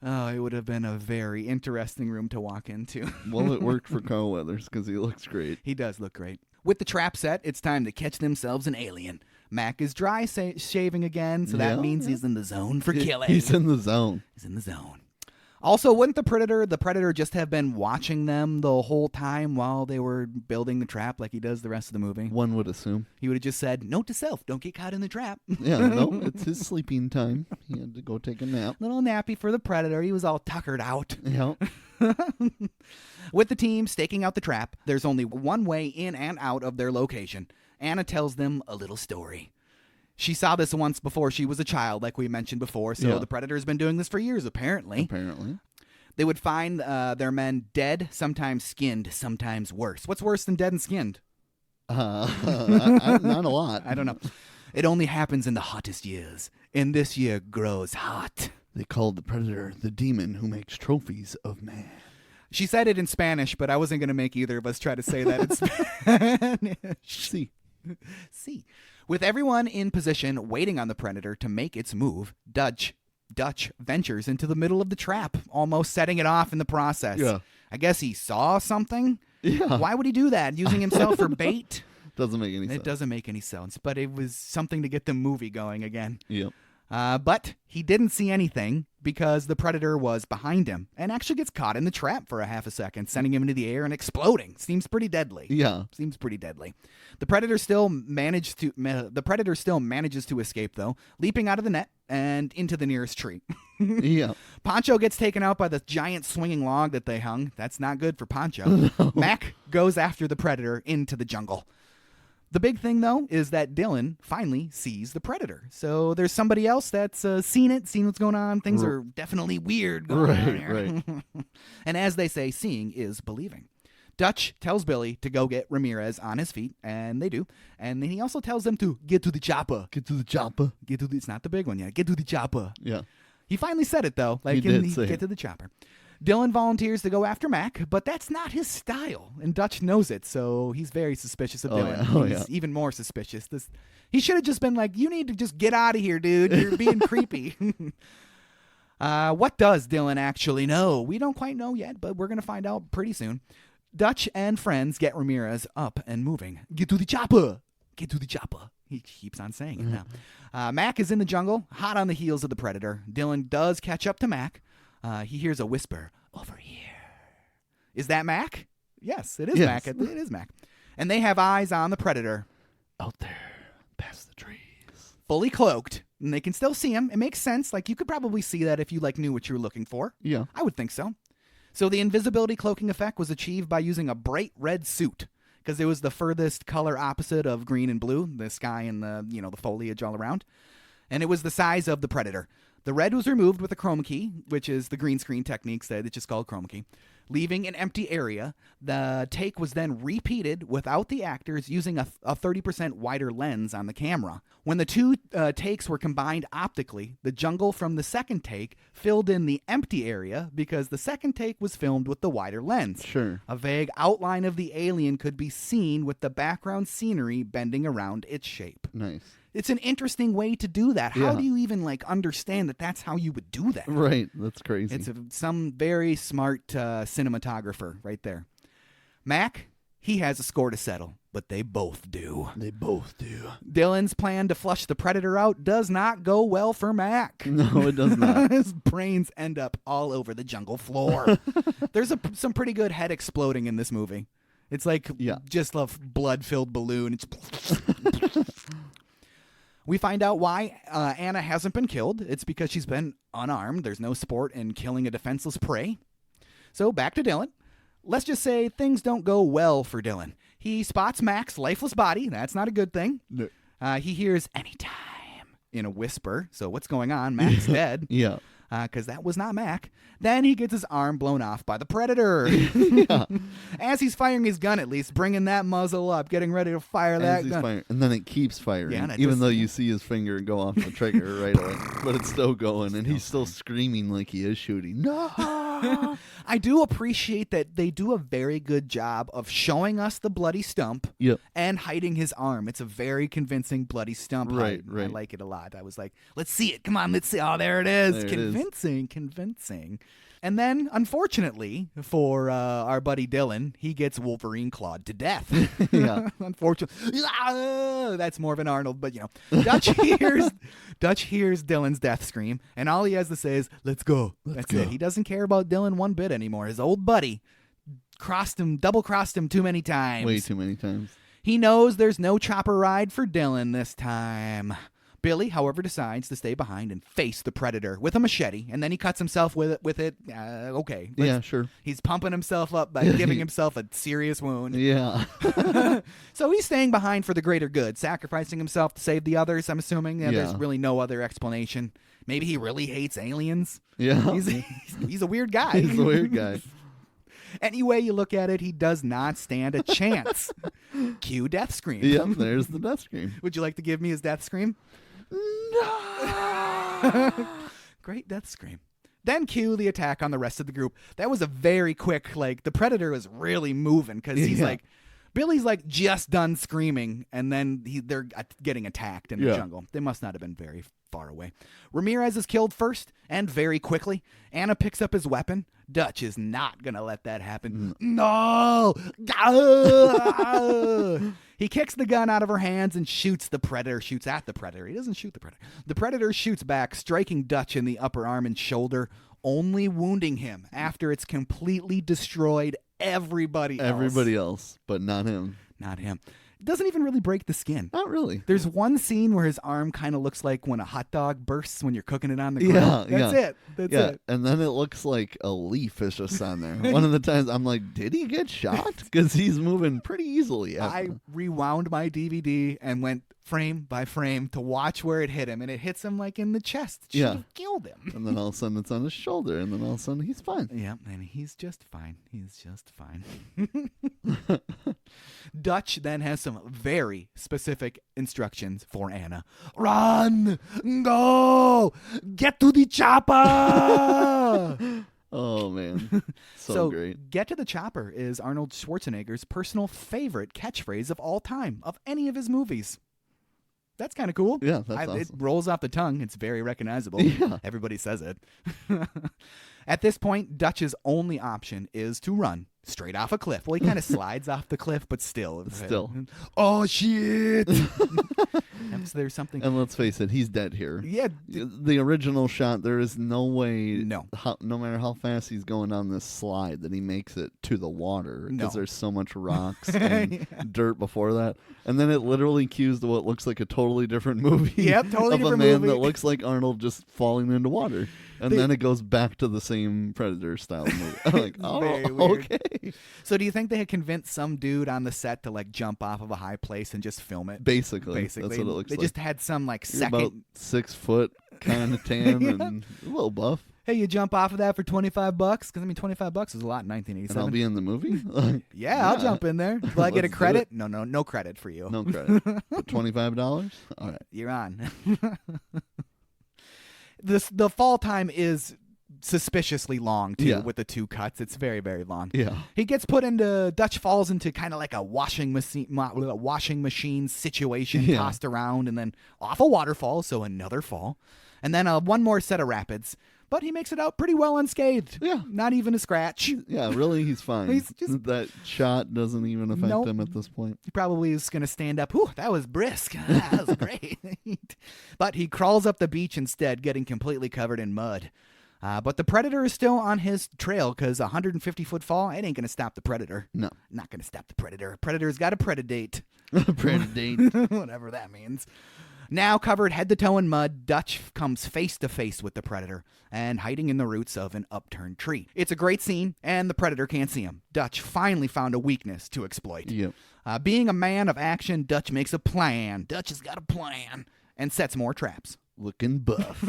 Oh, it would have been a very interesting room to walk into. Well, it worked for Carl Weathers because he looks great. He does look great. With the trap set, it's time to catch themselves an alien. Mac is dry shaving again, so that means he's in the zone for killing. He's in the zone. He's in the zone. Also, wouldn't the Predator just have been watching them the whole time while they were building the trap like he does the rest of the movie? One would assume. He would have just said, note to self, don't get caught in the trap. Yeah, no, it's his sleeping time. He had to go take a nap. Little nappy for the Predator. He was all tuckered out. Yeah. With the team staking out the trap, there's only one way in and out of their location. Anna tells them a little story. She saw this once before she was a child, like we mentioned before, so the Predator's been doing this for years, apparently. They would find their men dead, sometimes skinned, sometimes worse. What's worse than dead and skinned? Not a lot. I don't know. It only happens in the hottest years, and this year grows hot. They called the Predator the demon who makes trophies of man. She said it in Spanish, but I wasn't going to make either of us try to say that in Spanish. See. With everyone in position waiting on the Predator to make its move, Dutch ventures into the middle of the trap, almost setting it off in the process. Yeah. I guess he saw something. Yeah. Why would he do that? Using himself for bait? Doesn't make any sense. It doesn't make any sense, but it was something to get the movie going again. Yep. But he didn't see anything because the Predator was behind him and actually gets caught in the trap for a half a second, sending him into the air and exploding. Seems pretty deadly. Yeah. Seems pretty deadly. The Predator still manages to escape, though, leaping out of the net and into the nearest tree. Yeah. Poncho gets taken out by the giant swinging log that they hung. That's not good for Poncho. No. Mac goes after the Predator into the jungle. The big thing, though, is that Dylan finally sees the Predator. So there's somebody else that's seen what's going on. Things are definitely weird going on here. Right. And as they say, seeing is believing. Dutch tells Billy to go get Ramirez on his feet, and they do. And then he also tells them to get to the chopper. Get to the chopper. It's not the big one yet. Get to the chopper. Yeah. He finally said it, though. He did say get to the chopper. Dylan volunteers to go after Mac, but that's not his style, and Dutch knows it, so he's very suspicious of Dylan. He's even more suspicious. He should have just been like, you need to just get out of here, dude. You're being creepy. What does Dylan actually know? We don't quite know yet, but we're going to find out pretty soon. Dutch and friends get Ramirez up and moving. Get to the chopper. Get to the chopper. He keeps on saying it now. Mac is in the jungle, hot on the heels of the Predator. Dylan does catch up to Mac. He hears a whisper, over here. Is that Mac? Yes, it is Mac. It is Mac. And they have eyes on the Predator. Out there, past the trees. Fully cloaked. And they can still see him. It makes sense. Like, you could probably see that if you, knew what you were looking for. Yeah. I would think so. So the invisibility cloaking effect was achieved by using a bright red suit, because it was the furthest color opposite of green and blue, the sky and the foliage all around. And it was the size of the Predator. The red was removed with a chroma key, which is the green screen techniques that it's just called chroma key. leaving an empty area. The take was then repeated without the actors using a 30% wider lens on the camera. When the two takes were combined optically, the jungle from the second take filled in the empty area because the second take was filmed with the wider lens. Sure. A vague outline of the alien could be seen with the background scenery bending around its shape. Nice. It's an interesting way to do that. How Yeah. do you even understand that that's how you would do that? Right. That's crazy. It's some very smart cinematographer right there. Mac, he has a score to settle, but they both do. They both do. Dylan's plan to flush the predator out does not go well for Mac. No, it does not. His brains end up all over the jungle floor. There's some pretty good head exploding in this movie. It's like just a blood-filled balloon. It's We find out why Anna hasn't been killed. It's because she's been unarmed. There's no sport in killing a defenseless prey. So back to Dylan. Let's just say things don't go well for Dylan. He spots Mac's lifeless body. That's not a good thing. No. He hears anytime in a whisper. So what's going on? Mac's dead. Yeah. Because that was not Mac. Then he gets his arm blown off by the predator. Yeah. As he's firing his gun, at least, bringing that muzzle up, getting ready to fire that gun. Firing. And then it keeps firing, Yeah, even though you see his finger go off the trigger right away. But it's still going, and he's still screaming like he is shooting. No! I do appreciate that they do a very good job of showing us the bloody stump and hiding his arm. It's a very convincing bloody stump. Right. I like it a lot. I was like, let's see it. Come on, let's see. Oh, there it is. There Convincing. And then, unfortunately, for our buddy Dylan, he gets Wolverine clawed to death. Yeah. Unfortunately. That's more of an Arnold, but, Dutch hears Dylan's death scream, and all he has to say is, let's go. That's it. He doesn't care about Dylan one bit anymore. His old buddy double-crossed him too many times. Way too many times. He knows there's no chopper ride for Dylan this time. Billy, however, decides to stay behind and face the predator with a machete, and then he cuts himself with it. Okay. Yeah, sure. He's pumping himself up by giving himself a serious wound. Yeah. So he's staying behind for the greater good, sacrificing himself to save the others, I'm assuming. There's really no other explanation. Maybe he really hates aliens. Yeah. He's a weird guy. He's a weird guy. Any way you look at it, he does not stand a chance. Cue death scream. Yep, there's the death scream. Would you like to give me his death scream? No! Great death scream. Then cue the attack on the rest of the group. That was a very quick, the predator was really moving because he's Billy's just done screaming, and then they're getting attacked in the jungle. They must not have been very far away. Ramirez is killed first, and very quickly. Anna picks up his weapon. Dutch is not going to let that happen. No! He kicks the gun out of her hands and shoots at the predator. He doesn't shoot the predator. The predator shoots back, striking Dutch in the upper arm and shoulder, only wounding him after it's completely destroyed everybody else. Everybody else, but not him. Not him. It doesn't even really break the skin. Not really. There's one scene where his arm kind of looks like when a hot dog bursts when you're cooking it on the grill. That's it. That's it. And then it looks like a leaf is just on there. One of the times I'm like, did he get shot? Because he's moving pretty easily. I rewound my DVD and went frame by frame to watch where it hit him, and it hits him in the chest. It should have killed him. And then all of a sudden it's on his shoulder, and then all of a sudden he's fine. Yeah, and he's just fine. Dutch then has some very specific instructions for Anna. Run! Go! Get to the chopper! Oh, man. So great. Get to the chopper is Arnold Schwarzenegger's personal favorite catchphrase of all time, of any of his movies. That's kind of cool. Yeah, that's awesome. It rolls off the tongue. It's very recognizable. Yeah. Everybody says it. At this point, Dutch's only option is to run straight off a cliff. Well, he kind of slides off the cliff, but still. Oh, shit! So there's something. And let's face it, he's dead here. Yeah. The original shot, there is no way, no matter how fast he's going down this slide, that he makes it to the water. Because there's so much rocks and dirt before that. And then it literally cues to what looks like a totally different movie. Yep, totally different movie. Of a man movie that looks like Arnold just falling into water. And then it goes back to the same Predator style movie. I'm like, okay. So do you think they had convinced some dude on the set to jump off of a high place and just film it? Basically. That's what it looks like. They just had some You're second. about 6 foot kind of tan and a little buff. hey, you jump off of that for $25? Because, I mean, $25 is a lot in 1987. And I'll be in the movie? Yeah, I'll jump in there. Will I get a credit? No credit for you. No credit. $25? All right. You're on. The fall time is suspiciously long, too, with the 2 cuts. It's very, very long. Yeah. Dutch falls into kind of like a washing machine situation, tossed around, and then off a waterfall, so another fall. And then one more set of rapids. But he makes it out pretty well unscathed. Yeah. Not even a scratch. Yeah, really, he's fine. That shot doesn't even affect him at this point. He probably is going to stand up. Whew, that was brisk. That was great. But he crawls up the beach instead, getting completely covered in mud. But the Predator is still on his trail because a 150-foot fall, it ain't going to stop the Predator. No. Not going to stop the Predator. Predator's got to predate. Predate. Whatever that means. Now covered head to toe in mud, Dutch comes face to face with the Predator and hiding in the roots of an upturned tree. It's a great scene, and the Predator can't see him. Dutch finally found a weakness to exploit. Yep. Being a man of action, Dutch makes a plan. Dutch has got a plan and sets more traps. Looking buff.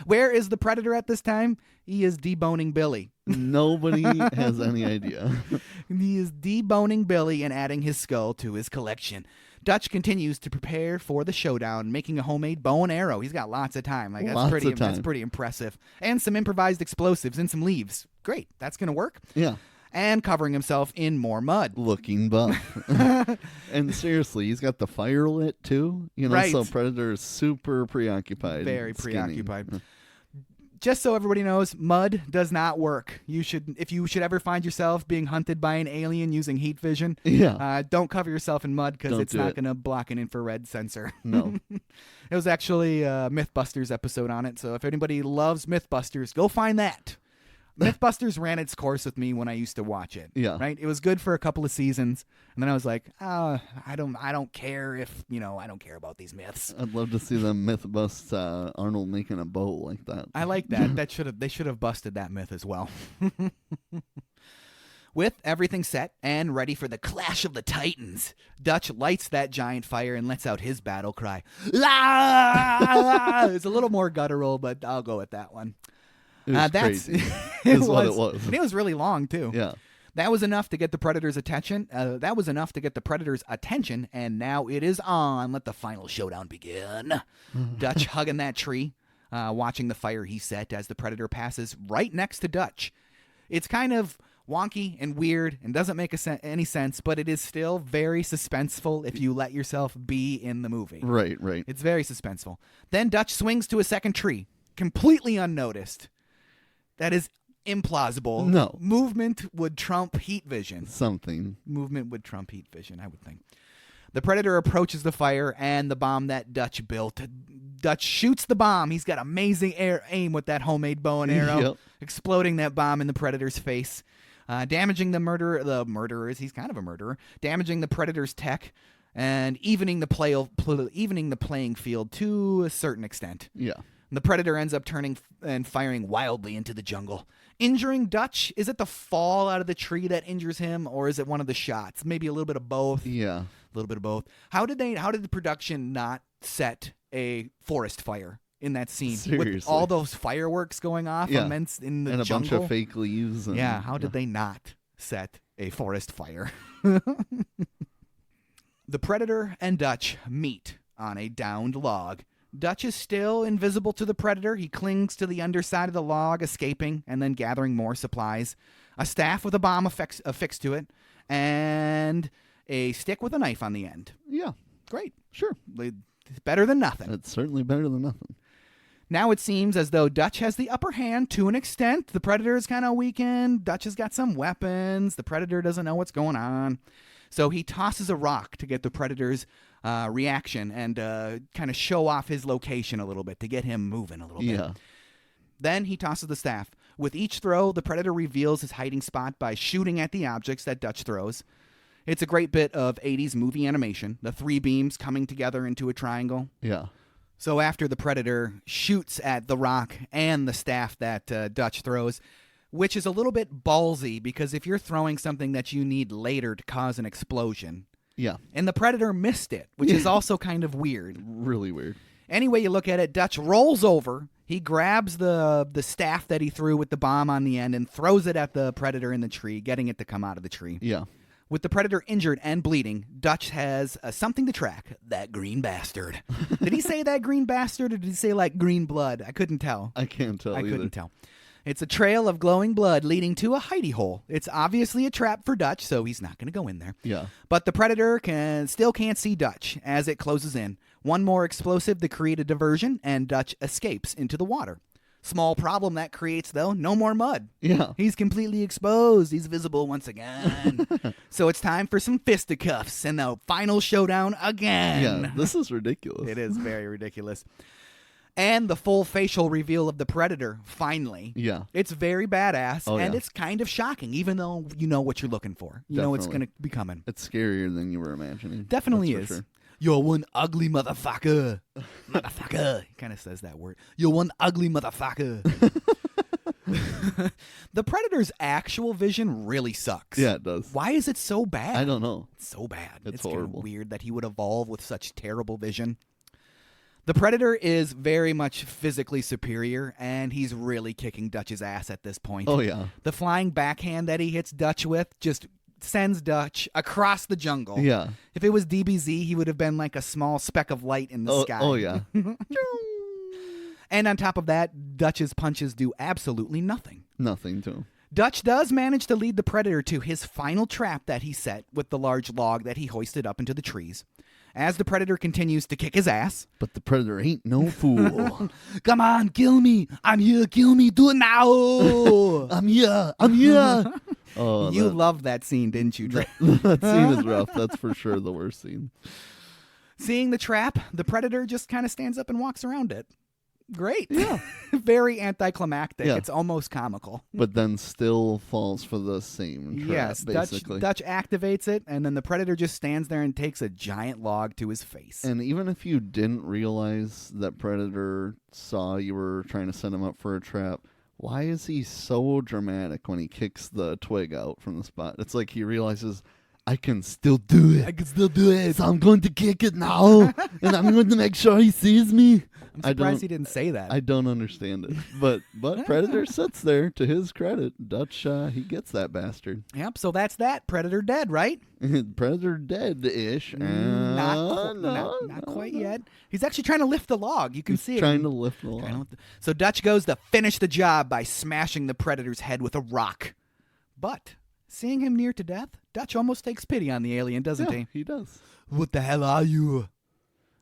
Where is the Predator at this time? He is deboning Billy. Nobody has any idea. He is deboning Billy and adding his skull to his collection. Dutch continues to prepare for the showdown, making a homemade bow and arrow. He's got lots of time. That's pretty impressive. And some improvised explosives and some leaves. Great. That's going to work. Yeah. And covering himself in more mud. Looking buff. And seriously, he's got the fire lit too. Right. So Predator is super preoccupied. Very preoccupied. Just so everybody knows, mud does not work. If you should ever find yourself being hunted by an alien using heat vision, don't cover yourself in mud because it's not going to block an infrared sensor. No. It was actually a Mythbusters episode on it, so if anybody loves Mythbusters, go find that. Mythbusters ran its course with me when I used to watch it. Yeah. Right? It was good for a couple of seasons, and then I was like, I don't care if, I don't care about these myths. I'd love to see them myth bust Arnold making a boat like that. I like that. They should have busted that myth as well. With everything set and ready for the clash of the titans, Dutch lights that giant fire and lets out his battle cry. It's a little more guttural, but I'll go with that one. It was crazy. It what it was. And it was really long, too. Yeah. That was enough to get the Predator's attention. And now it is on. Let the final showdown begin. Dutch hugging that tree, watching the fire he set as the Predator passes right next to Dutch. It's kind of wonky and weird and doesn't make any sense, but it is still very suspenseful if you let yourself be in the movie. Right. It's very suspenseful. Then Dutch swings to a second tree, completely unnoticed. That is implausible. No. Movement would trump heat vision. Movement would trump heat vision, I would think. The Predator approaches the fire and the bomb that Dutch built. Dutch shoots the bomb. He's got amazing aim with that homemade bow and arrow, exploding that bomb in the Predator's face, damaging the murderers. He's kind of a murderer. Damaging the Predator's tech and evening the playing field to a certain extent. Yeah. The Predator ends up turning and firing wildly into the jungle. Injuring Dutch, is it the fall out of the tree that injures him, or is it one of the shots? Maybe a little bit of both. Yeah. A little bit of both. How did the production not set a forest fire in that scene? Seriously. With all those fireworks going off in the and a jungle? bunch of fake leaves. How did they not set a forest fire? The Predator and Dutch meet on a downed log. Dutch is still invisible to the Predator. He clings to the underside of the log, escaping and then gathering more supplies. A staff with a bomb affixed to it, and a stick with a knife on the end. Yeah. Great. Sure. It's better than nothing. It's certainly better than nothing. Now it seems as though Dutch has the upper hand to an extent. The Predator is kind of weakened. Dutch has got some weapons. The Predator doesn't know what's going on. So he tosses a rock to get the Predator's reaction and kind of show off his location a little bit to get him moving a little bit. Then he tosses the staff. With each throw, the Predator reveals his hiding spot by shooting at the objects that Dutch throws. It's a great bit of 80s movie animation, the 3 beams coming together into a triangle. Yeah. So after the Predator shoots at the rock and the staff that Dutch throws, which is a little bit ballsy because if you're throwing something that you need later to cause an explosion. Yeah. And the Predator missed it, which is also kind of weird. Really weird. Any way you look at it, Dutch rolls over. He grabs the staff that he threw with the bomb on the end and throws it at the predator in the tree, getting it to come out of the tree. Yeah. With the predator injured and bleeding, Dutch has something to track. That green bastard. Did he say that green bastard, or did he say like green blood? I couldn't tell. I can't tell either. I couldn't tell. It's a trail of glowing blood leading to a hidey hole. It's obviously a trap for Dutch, so he's not going to go in there. Yeah. But the predator still can't see Dutch as it closes in. One more explosive to create a diversion, and Dutch escapes into the water. Small problem that creates, though, no more mud. Yeah. He's completely exposed. He's visible once again. So it's time for some fisticuffs and the final showdown again. Yeah, this is ridiculous. It is very ridiculous. And the full facial reveal of the predator, finally. Yeah. It's very badass, and yeah. it's kind of shocking, even though you know what you're looking for. You know it's going to be coming. It's scarier than you were imagining. Definitely That's is. for sure. You're one ugly motherfucker. Motherfucker. He kind of says that word. You're one ugly motherfucker. The predator's actual vision really sucks. Yeah, it does. Why is it so bad? I don't know. It's so bad. It's kind of horrible. weird that he would evolve with such terrible vision. The predator is very much physically superior, and he's really kicking Dutch's ass at this point. Oh, yeah. The flying backhand that he hits Dutch with just sends Dutch across the jungle. Yeah. If it was DBZ, he would have been like a small speck of light in the sky. Oh, yeah. And on top of that, Dutch's punches do absolutely nothing. Nothing to him. Dutch does manage to lead the predator to his final trap that he set with the large log that he hoisted up into the trees. As the predator continues to kick his ass. But the predator ain't no fool. Come on, kill me. I'm here, kill me. Do it now. I'm here. I'm here. Oh, You loved that scene, didn't you, Trey? that scene is rough. That's for sure the worst scene. Seeing the trap, the predator just kind of stands up and walks around it. Great. Yeah. Very anticlimactic. Yeah. It's almost comical. But then still falls for the same trap, Yes, basically. Dutch activates it, and then the predator just stands there and takes a giant log to his face. And even if you didn't realize that predator saw you were trying to set him up for a trap, why is he so dramatic when he kicks the twig out from the spot? It's like he realizes, I can still do it. I can still do it. So I'm going to kick it now, and I'm going to make sure he sees me. I'm surprised he didn't say that. I don't understand it. But Predator sits there, to his credit. Dutch, he gets that bastard. Yep, so that's that. Predator dead, right? Predator dead-ish. Not quite yet. He's actually trying to lift the log. You can see it. Trying to lift the log. So Dutch goes to finish the job by smashing the predator's head with a rock. But seeing him near to death, Dutch almost takes pity on the alien, doesn't he? He does. What the hell are you?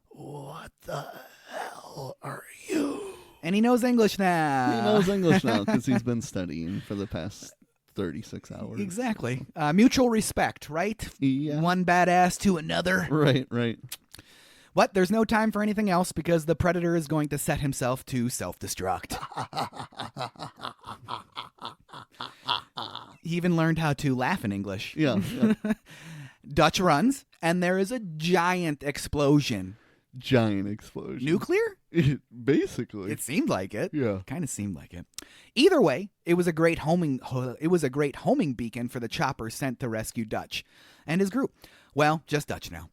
What the hell are you? And he knows English now. He knows English now because he's been studying for the past 36 hours. Exactly. Mutual respect, right? Yeah. One badass to another. Right. What? There's no time for anything else because the predator is going to set himself to self-destruct. He even learned how to laugh in English. Yeah. Dutch runs, and there is a giant explosion. Giant explosion. Nuclear? Basically. It seemed like it. Yeah. Kind of seemed like it. Either way, it was a great homing beacon for the chopper sent to rescue Dutch and his group. Well, just Dutch now.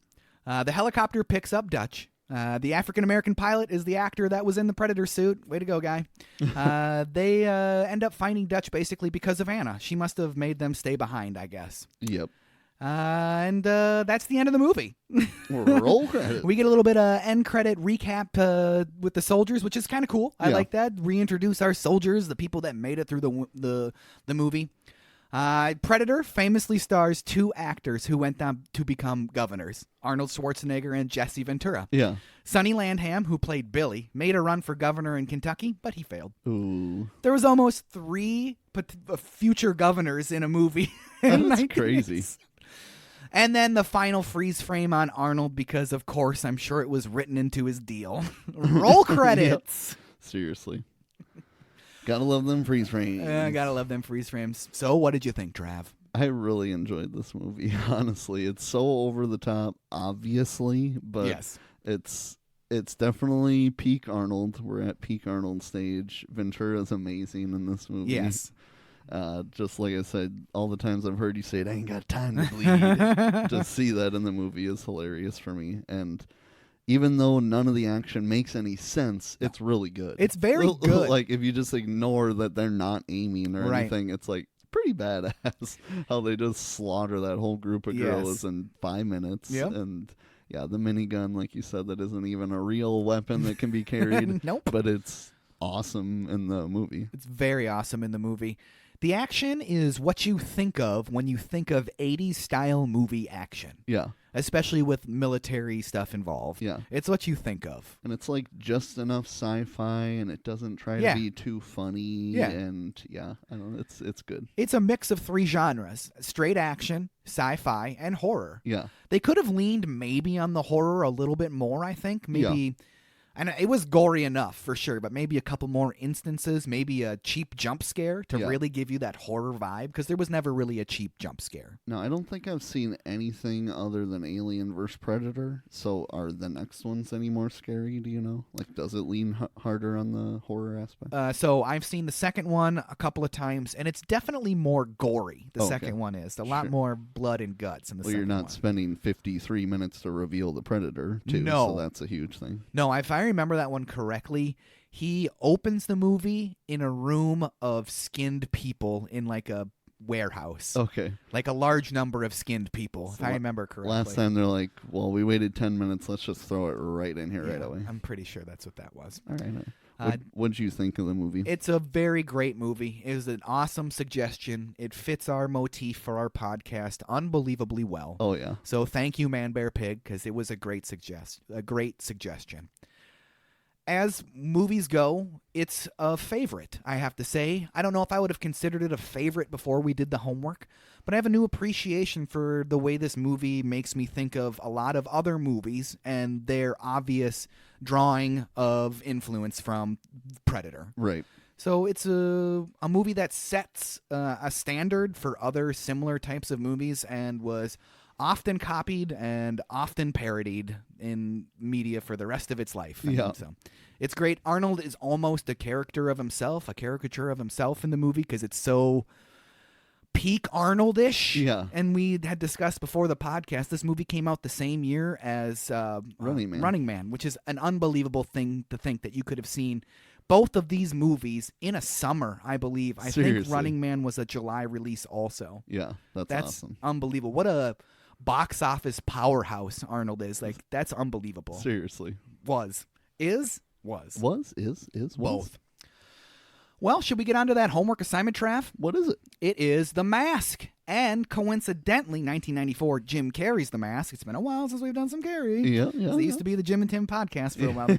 The helicopter picks up Dutch. The African-American pilot is the actor that was in the Predator suit. Way to go, guy. They end up finding Dutch basically because of Anna. She must have made them stay behind, I guess. Yep. And that's the end of the movie. Roll credit. We get a little bit of end credit recap with the soldiers, which is kind of cool. I like that. Reintroduce our soldiers, the people that made it through the movie. Predator famously stars two actors who went on to become governors, Arnold Schwarzenegger and Jesse Ventura. Yeah. Sonny Landham, who played Billy, made a run for governor in Kentucky, but he failed. Ooh. There was almost 3 future governors in a movie. That's crazy. And then the final freeze frame on Arnold because, of course, I'm sure it was written into his deal. Roll credits. Yep. Seriously. Gotta love them freeze frames. Gotta love them freeze frames. So what did you think, Trav? I really enjoyed this movie, honestly. It's so over the top, obviously, but yes. It's definitely peak Arnold. We're at peak Arnold stage. Ventura's amazing in this movie. Yes. Just like I said, all the times I've heard you say it, I ain't got time to bleed. To see that in the movie is hilarious for me. And even though none of the action makes any sense, it's really good. It's very good. Like, if you just ignore that they're not aiming or Right. anything, it's like pretty badass how they just slaughter that whole group of gorillas in 5 minutes. Yep. And yeah, the minigun, like you said, that isn't even a real weapon that can be carried. Nope. But it's awesome in the movie. It's very awesome in the movie. The action is what you think of when you think of 80s style movie action. Yeah. Especially with military stuff involved. Yeah. It's what you think of. And it's like just enough sci-fi, and it doesn't try to be too funny. Yeah. And I don't know, it's good. It's a mix of 3 genres: straight action, sci-fi, and horror. Yeah. They could have leaned maybe on the horror a little bit more, I think. Maybe, and it was gory enough for sure, but maybe a couple more instances, maybe a cheap jump scare to really give you that horror vibe, because there was never really a cheap jump scare. No, I don't think I've seen anything other than Alien vs. Predator. So are the next ones any more scary, do you know? Like, does it lean harder on the horror aspect? So I've seen the second one a couple of times, and it's definitely more gory. The second one is. A lot more blood and guts in the second one. Well, you're not spending 53 minutes to reveal the Predator, too, No. so that's a huge thing. No, if I remember that one correctly, he opens the movie in a room of skinned people in like a warehouse. Okay. Like a large number of skinned people, if I remember correctly. Last time they're like, well, we waited 10 minutes, let's just throw it right in here right away. I'm pretty sure that's what that was. All right. What'd you think of the movie? It's a very great movie. It was an awesome suggestion. It fits our motif for our podcast unbelievably well. Oh, yeah. So thank you, Man Bear Pig, because it was a great suggestion. As movies go, it's a favorite, I have to say. I don't know if I would have considered it a favorite before we did the homework, but I have a new appreciation for the way this movie makes me think of a lot of other movies and their obvious drawing of influence from Predator. Right. So it's a movie that sets a standard for other similar types of movies and was often copied and often parodied in media for the rest of its life. So it's great. Arnold is almost a caricature of himself in the movie because it's so peak Arnold-ish. Yeah. And we had discussed before the podcast, this movie came out the same year as Running Man, which is an unbelievable thing to think that you could have seen both of these movies in a summer, I believe. I think Running Man was a July release also. Yeah, that's awesome. Unbelievable. What a box office powerhouse Arnold is. Like, that's unbelievable. Seriously. Was. Both. Well, should we get on to that homework assignment, Trav? What is it? It is The Mask. And coincidentally, 1994, Jim Carrey's The Mask. It's been a while since we've done some Carrey. Yeah. It used to be the Jim and Tim podcast for a while.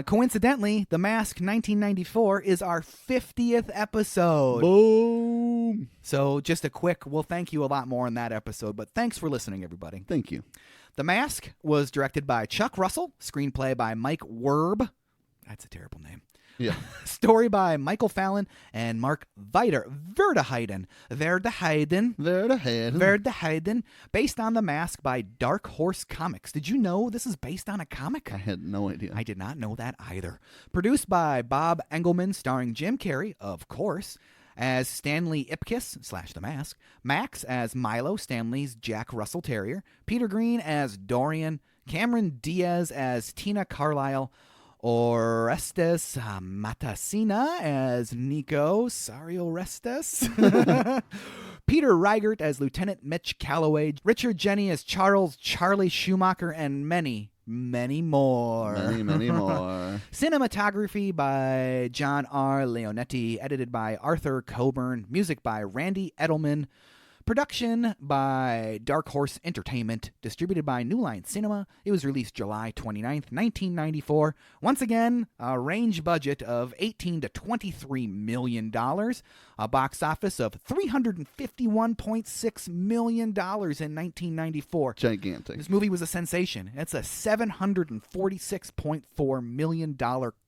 Coincidentally, The Mask 1994 is our 50th episode. Boom. So just a quick, we'll thank you a lot more in that episode, but thanks for listening, everybody. Thank you. The Mask was directed by Chuck Russell, screenplay by Mike Werb. That's a terrible name. Yeah. Story by Michael Fallon and Mark Verdeheiden. Based on The Mask by Dark Horse Comics. Did you know this is based on a comic? I had no idea. I did not know that either. Produced by Bob Engelman, starring Jim Carrey, of course, as Stanley Ipkiss / The Mask, Max as Milo, Stanley's Jack Russell Terrier, Peter Green as Dorian, Cameron Diaz as Tina Carlisle, Orestes Matasina as Nico. Sorry, Orestes. Peter Reigert as Lieutenant Mitch Calloway. Richard Jenny as Charlie Schumacher, and many, many more. Many more. Cinematography by John R. Leonetti. Edited by Arthur Coburn. Music by Randy Edelman. Production by Dark Horse Entertainment, distributed by New Line Cinema. It was released July 29th, 1994. Once again, a range budget of $18 to $23 million. A box office of $351.6 million in 1994. Gigantic. This movie was a sensation. It's a $746.4 million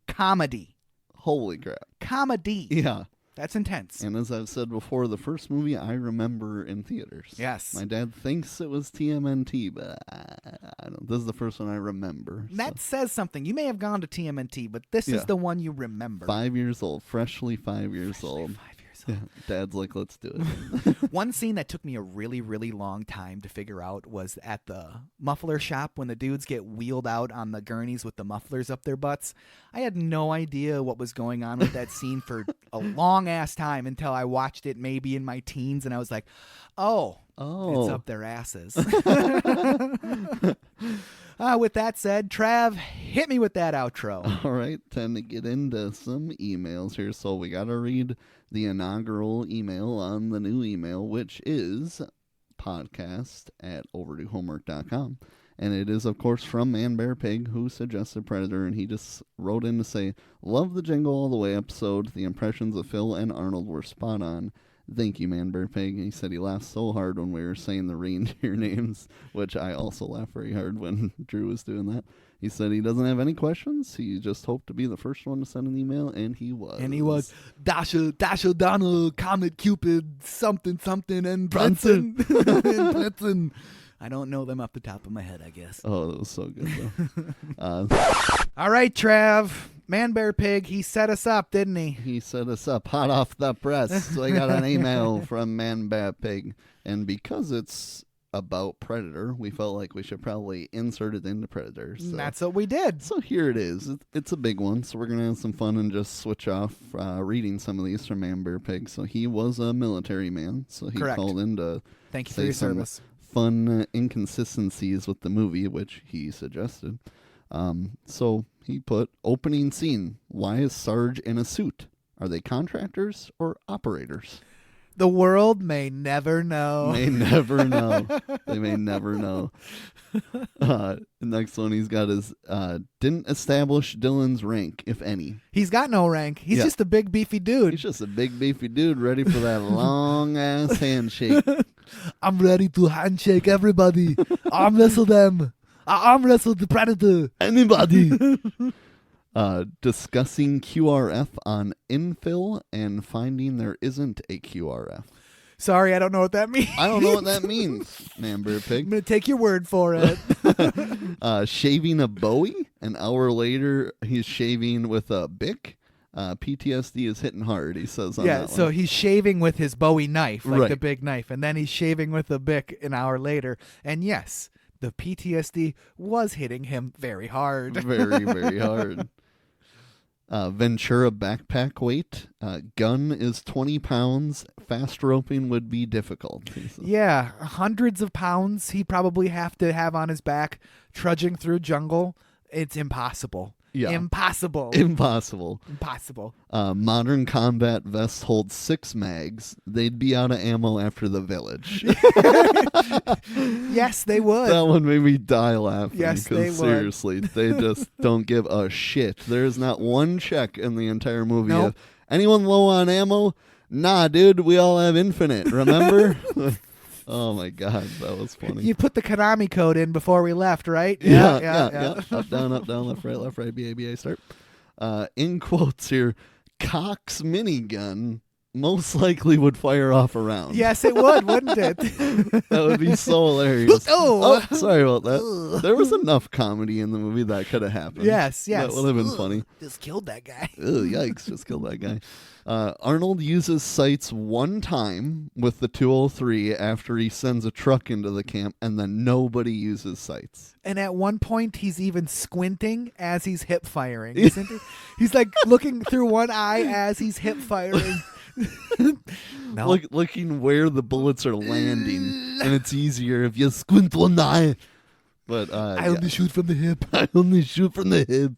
comedy. Holy crap. Comedy. Yeah. That's intense. And as I've said before, the first movie I remember in theaters. Yes. My dad thinks it was TMNT, but I don't. This is the first one I remember. That says something. You may have gone to TMNT, but this is the one you remember. 5 years old. Freshly 5 years old. 5 years So. Yeah, Dad's like, let's do it. One scene that took me a really, really long time to figure out was at the muffler shop when the dudes get wheeled out on the gurneys with the mufflers up their butts. I had no idea what was going on with that scene for a long-ass time until I watched it maybe in my teens, and I was like, oh. It's up their asses. With that said, Trav, hit me with that outro. All right, time to get into some emails here. So we got to read the inaugural email on the new email, which is podcast@overduehomework.com. And it is, of course, from Man Bear Pig, who suggested Predator, and he just wrote in to say, love the Jingle All the Way episode. The impressions of Phil and Arnold were spot on. Thank you, Man Bear Pig. He said he laughed so hard when we were saying the reindeer names, which I also laughed very hard when Drew was doing that. He said he doesn't have any questions. He just hoped to be the first one to send an email, and he was. And he was Dasha, Donald, Comet, Cupid, something, and Brunson. And Blitzen. I don't know them off the top of my head, I guess. Oh, that was so good, though. All right, Trav. Man Bear Pig, he set us up, didn't he? He set us up hot off the press. So I got an email from Man Bear Pig. And because it's about Predator, we felt like we should probably insert it into Predator. So. That's what we did. So here it is. It's a big one. So we're going to have some fun and just switch off reading some of these from Man Bear Pig. So he was a military man. So he Correct. called in to Thank you for your service. Fun inconsistencies with the movie, which he suggested. So he put, opening scene. Why is Sarge in a suit? Are they contractors or operators? The world may never know. May never know. They may never know. Next one he's got is, didn't establish Dylan's rank, if any. He's got no rank. He's just a big, beefy dude. He's just a big, beefy dude ready for that long-ass handshake. I'm ready to handshake everybody. Arm wrestle them. I arm wrestle the Predator. Anybody. Discussing QRF on infill and finding there isn't a QRF. Sorry, I don't know what that means. I don't know what that means, Man Bear Pig. I'm going to take your word for it. Shaving a Bowie. An hour later, he's shaving with a Bic. PTSD is hitting hard, he says on that one. So he's shaving with his Bowie knife, like right. the big knife, and then he's shaving with a Bic an hour later. And yes, the PTSD was hitting him very hard. Very, very hard. Ventura backpack weight. Gun is 20 pounds. Fast roping would be difficult. Yeah, hundreds of pounds he'd probably have to have on his back trudging through jungle. It's impossible. Yeah. Impossible. Modern combat vests hold 6 mags. They'd be out of ammo after the village. Yes, they would. That one made me die laughing. Yes, they would. Seriously, they just don't give a shit. There's not one check in the entire movie. Nope. Anyone low on ammo? Nah, dude, we all have infinite, remember? Oh my god, that was funny. You put the Konami code in before we left, right? Yeah. Up, down, left, right, BA, start. In quotes here, Cox minigun most likely would fire off a round. Yes, it would, wouldn't it? That would be so hilarious. Oh, sorry about that. There was enough comedy in the movie that could have happened. Yes. That would have been funny. Just killed that guy. Ugh, yikes, just killed that guy. Arnold uses sights one time with the 203 after he sends a truck into the camp, and then nobody uses sights. And at one point, he's even squinting as he's hip firing, isn't he? He's like looking through one eye as he's hip firing. No. Looking where the bullets are landing, and it's easier if you squint one eye. But I only shoot from the hip. I only shoot from the hip.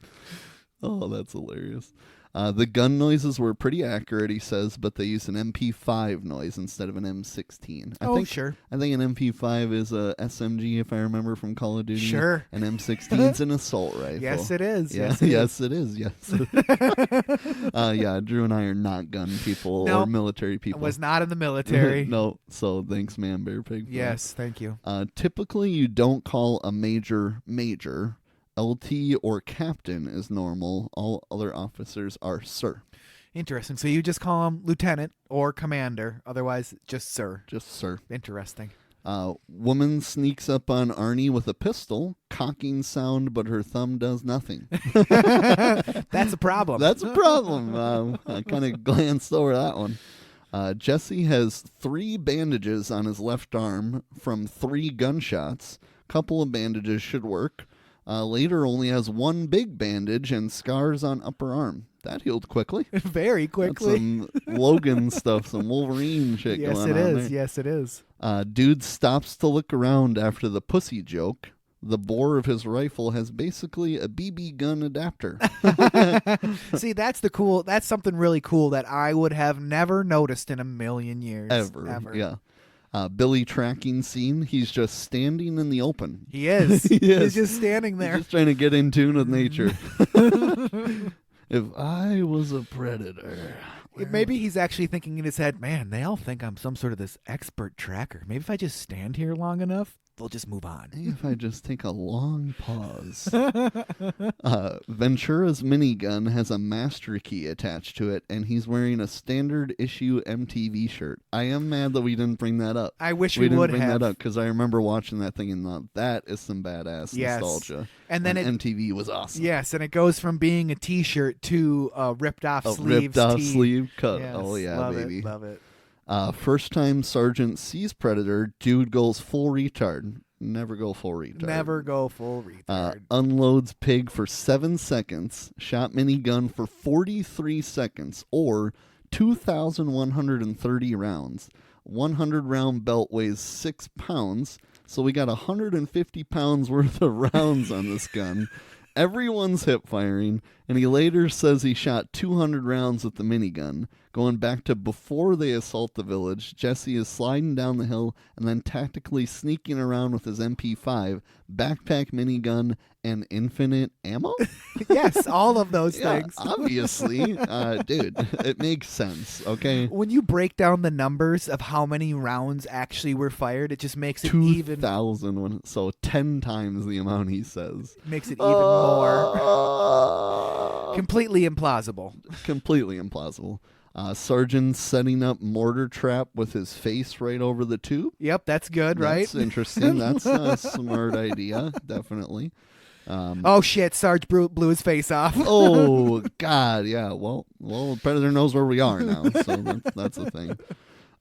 Oh, that's hilarious. The gun noises were pretty accurate, he says, but they used an MP5 noise instead of an M16. Sure. I think an MP5 is a SMG, if I remember from Call of Duty. Sure. An M16 is an assault rifle. Yes, it is. Yeah. Yes, it is. Yes. Yeah, Drew and I are not gun people or military people. I was not in the military. No, so thanks, Man Bear Pig. Yes, thank you. Typically, you don't call a major. LT or captain is normal. All other officers are sir. Interesting. So you just call him lieutenant or commander. Otherwise, just sir. Just sir. Interesting. Woman sneaks up on Arnie with a pistol. Cocking sound, but her thumb does nothing. That's a problem. That's a problem. I kind of glanced over that one. Jesse has 3 bandages on his left arm from 3 gunshots. Couple of bandages should work. Later only has 1 big bandage and scars on upper arm. That healed quickly. Very quickly. That's some Logan stuff, some Wolverine shit going on there. Yes, it is. Dude stops to look around after the pussy joke. The bore of his rifle has basically a BB gun adapter. See, that's something really cool that I would have never noticed in a million years. Ever. Yeah. Billy tracking scene. He's just standing in the open. He is. He's just standing there. He's just trying to get in tune with nature. If I was a predator. Maybe he's actually thinking in his head, man, they all think I'm some sort of this expert tracker. Maybe if I just stand here long enough, they'll just move on. If I just take a long pause. Ventura's minigun has a master key attached to it, and he's wearing a standard issue MTV shirt. I am mad that we didn't bring that up. I wish we would have. We didn't bring that up because I remember watching that thing and thought, that is some badass nostalgia. And then MTV was awesome. Yes, and it goes from being a T-shirt to a ripped-off sleeve. Sleeve cut. Yes, oh, yeah, baby. Love it. First time Sergeant sees Predator, dude goes full retard. Never go full retard. Unloads pig for 7 seconds, shot minigun for 43 seconds, or 2,130 rounds. 100 round belt weighs 6 pounds, so we got 150 pounds worth of rounds on this gun. Everyone's hip firing, and he later says he shot 200 rounds with the minigun. Going back to before they assault the village, Jesse is sliding down the hill and then tactically sneaking around with his MP5, backpack minigun, and infinite ammo? Yes, all of those things. Obviously. Dude, it makes sense, okay? When you break down the numbers of how many rounds actually were fired, it just makes it even... 2,000, so 10 times the amount he says. Makes it even more... Completely implausible. Completely implausible. Sergeant setting up mortar trap with his face right over the tube. Yep, that's good, right? That's interesting. That's a smart idea, definitely. Oh, shit, Sarge blew his face off. Oh, God, yeah. Well, Predator knows where we are now, so that's the thing.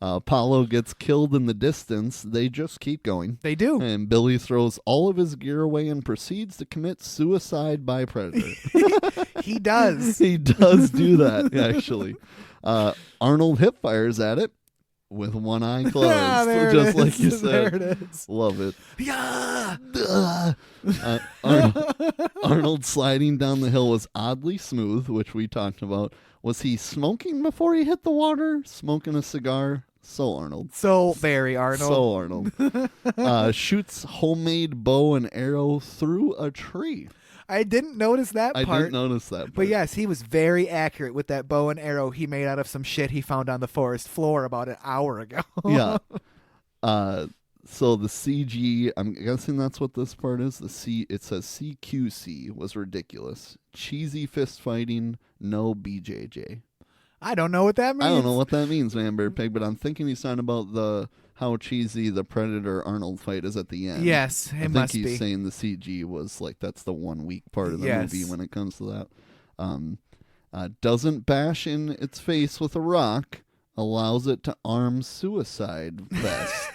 Apollo gets killed in the distance. They just keep going. They do. And Billy throws all of his gear away and proceeds to commit suicide by Predator. He does. He does do that, actually. Arnold hip fires at it with one eye closed, just like you said. There it is. Love it. Yeah. Arnold sliding down the hill was oddly smooth, which we talked about. Was he smoking before he hit the water? Smoking a cigar? So Arnold. So very Arnold. So Arnold. Shoots homemade bow and arrow through a tree. I didn't notice that part. I didn't notice that part. But yes, he was very accurate with that bow and arrow he made out of some shit he found on the forest floor about an hour ago. Yeah. So the CG, I'm guessing that's what this part is. It says CQC was ridiculous. Cheesy fist fighting, no BJJ. I don't know what that means. I don't know what that means, Man Bear Pig, but I'm thinking he's talking about how cheesy the Predator Arnold fight is at the end. Yes, it must be. I think he's saying the CG was like that's the 1 weak part of the movie when it comes to that. Doesn't bash in its face with a rock. Allows it to arm suicide vest.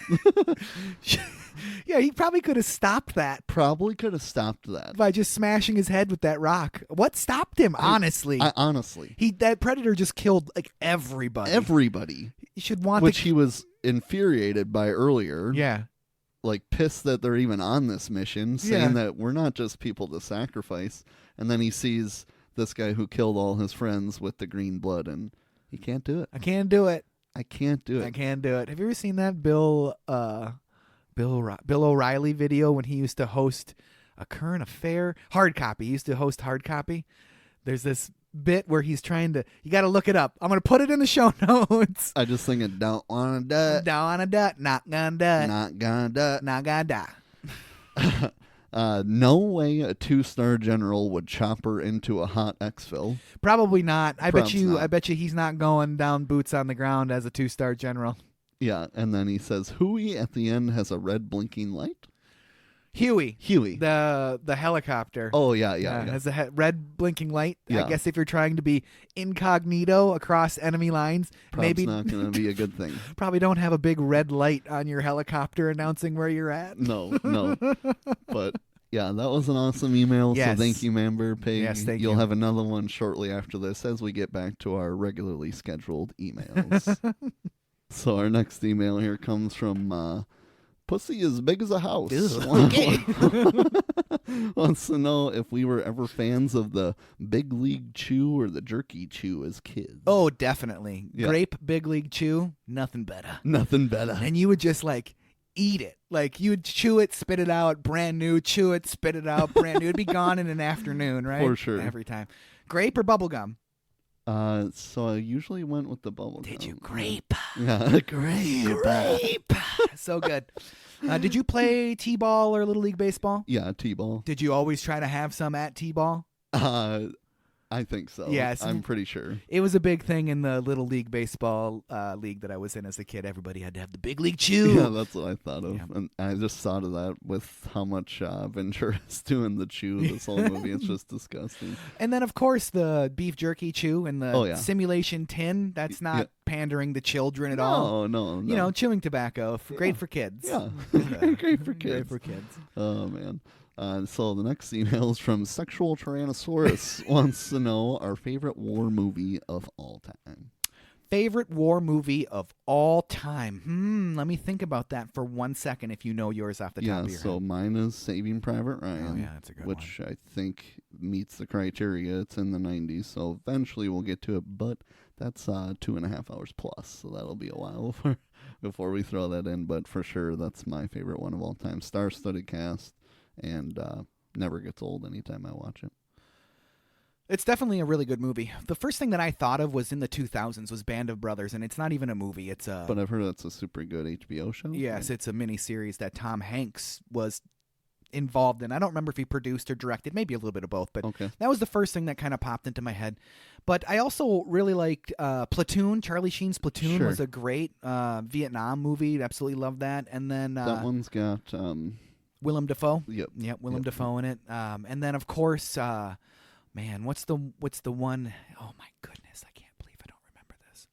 Yeah, he probably could have stopped that. Probably could have stopped that. By just smashing his head with that rock. What stopped him, honestly? Honestly. That Predator just killed, like, everybody. Everybody. You should want Which he was infuriated by earlier. Yeah. Like, pissed that they're even on this mission, saying that we're not just people to sacrifice. And then he sees this guy who killed all his friends with the green blood, and he can't do it. I can't do it. I can't do it. I can't do it. Have you ever seen that Bill O'Reilly video when he used to host a current affair? Hard Copy. He used to host Hard Copy. There's this bit where he's trying to... You got to look it up. I'm going to put it in the show notes. I just think it don't want to do it. Don't want to do it. Not going to do it. Not going to do it. Not going to die. No way a 2-star general would chopper into a hot exfil. Probably not. I bet you he's not going down boots on the ground as a 2-star general. Yeah, and then he says, Huey at the end has a red blinking light. Huey. Huey. The helicopter. Oh, yeah. Has a red blinking light. Yeah. I guess if you're trying to be incognito across enemy lines, Probably maybe not going to be a good thing. probably don't have a big red light on your helicopter announcing where you're at. No. But yeah, that was an awesome email. Yes. So thank you, Man Pig. Yes, thank You'll you. have another one shortly after this as we get back to our regularly scheduled emails. So our next email here comes from Pussy as Big as a House. Okay. Wants to know if we were ever fans of the Big League Chew or the Jerky Chew as kids. Oh, definitely. Yeah. Grape Big League Chew, nothing better. Nothing better. And you would just like eat it. Like you would chew it, spit it out, brand new, chew it, spit it out, brand new. It'd be gone in an afternoon, right? For sure. Every time. Grape or bubble gum? So I usually went with the bubble Did gum. you grape? Yeah, grape. Grape. So good. Did you play T-ball or Little League Baseball? Yeah, T-ball. Did you always try to have some at T-ball? I think so. Yes. I'm pretty sure. It was a big thing in the Little League Baseball league that I was in as a kid. Everybody had to have the Big League Chew. Yeah, that's what I thought of. Yeah. And I just thought of that with how much Ventura's doing the chew this whole movie. It's just disgusting. And then, of course, the beef jerky chew and the Oh, yeah. simulation tin. That's not Yeah. pandering to children at all. No. You know, chewing tobacco. Great Yeah. for kids. Yeah. Great for kids. Great for kids. Oh, man. So the next email is from Sexual Tyrannosaurus. Wants to know our favorite war movie of all time. Favorite war movie of all time? Let me think about that for 1 second if you know yours off the top of your so head. mine is Saving Private Ryan. Oh, yeah, that's a good which I think meets the criteria. It's in the 90s, so eventually we'll get to it, but that's 2.5 hours plus, so that'll be a while before we throw that in, but for sure that's my favorite one of all time. Star-studded cast, and never gets old anytime I watch it. It's definitely a really good movie. The first thing that I thought of was in the 2000s was Band of Brothers, and it's not even a movie. It's a But I've heard that's a super good HBO show. Yes, it's a miniseries that Tom Hanks was involved in. I don't remember if he produced or directed, maybe a little bit of both, but Okay. that was the first thing that kind of popped into my head. But I also really liked Platoon. Charlie Sheen's Platoon Sure. was a great Vietnam movie. Absolutely loved that. And then That one's got Willem Dafoe. Yep. Yep, Willem Yep. Dafoe in it. And then of course, man, what's the one? Oh my goodness, I can't believe I don't remember this.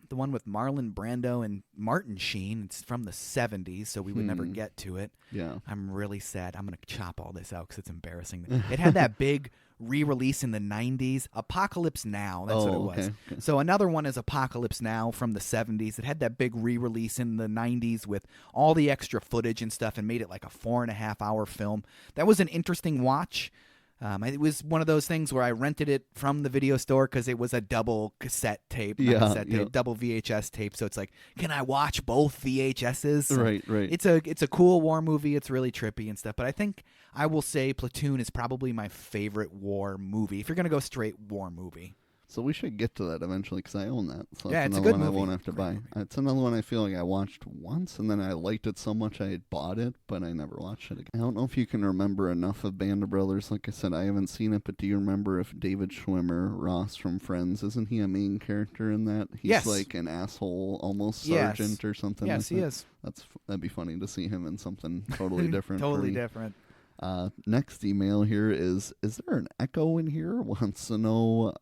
The one with Marlon Brando and Martin Sheen. It's from the 70s, so we would never get to it. Yeah. I'm really sad. I'm going to chop all this out because it's embarrassing. It had that big re-release in the 90s. Apocalypse Now. That's what it was. Okay. So another one is Apocalypse Now from the 70s. It had that big re-release in the 90s with all the extra footage and stuff and made it like a 4.5-hour film. That was an interesting watch. It was one of those things where I rented it from the video store because it was a double cassette tape, double VHS tape. So it's like, can I watch both VHSs? So Right. It's a cool war movie. It's really trippy and stuff. But I think I will say Platoon is probably my favorite war movie. If you're gonna go straight war movie. So we should get to that eventually because I own that. So Yeah, that's it's a another good one movie. I won't have to Great buy. movie. It's another one I feel like I watched once and then I liked it so much I had bought it, but I never watched it again. I don't know if you can remember enough of Band of Brothers. Like I said, I haven't seen it, but do you remember if David Schwimmer, Ross from Friends, isn't he a main character in that? He's Yes. like an asshole, almost Yes. sergeant or something. Yes, like he that. is. That'd be funny to see him in something totally different. for Totally me. different. Next email here is there an echo in here? Wants to know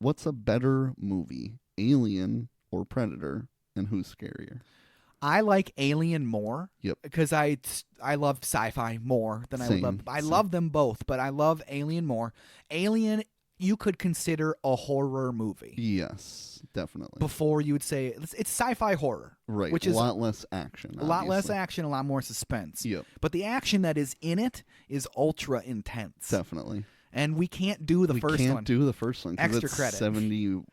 what's a better movie, Alien or Predator, and who's scarier? I like Alien more. Yep. Because I love sci-fi more than I would love. Same. Love them both, but I love Alien more. Alien, you could consider a horror movie. Yes, definitely. Before you would say it's sci-fi horror. Right, Which a is lot less action. a lot less obviously. action, a lot more suspense. Yep, But the action that is in it is ultra intense. definitely. And we can't do the we first can't one. do the first one 'cause Extra it's credit. 78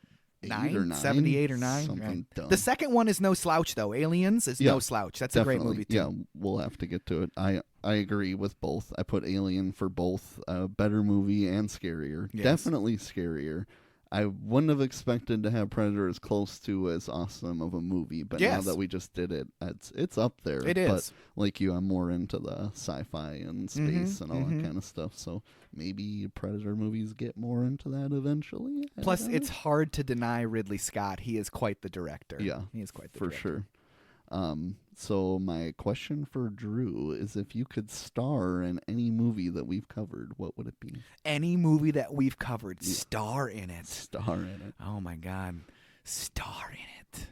or 9. Something Something dumb. The second one is no slouch, though. Aliens is no slouch. That's a great Definitely. movie, too. Yeah, we'll have to get to it. I agree with both. I put Alien for both better movie and scarier. Yes. Definitely scarier. I wouldn't have expected to have Predator as close to as awesome of a movie, but now Yes. that we just did it, it's up there. It is. But like you, I'm more into the sci-fi and space and all that kind of stuff. So maybe Predator movies get more into that eventually. I Plus, don't it's know. hard to deny Ridley Scott. He is quite the director. Yeah, He is quite the for director. sure. So my question for Drew is, if you could star in any movie that we've covered, what would it be? Any movie that we've covered, star in it. Star in it. Oh my God, star in it.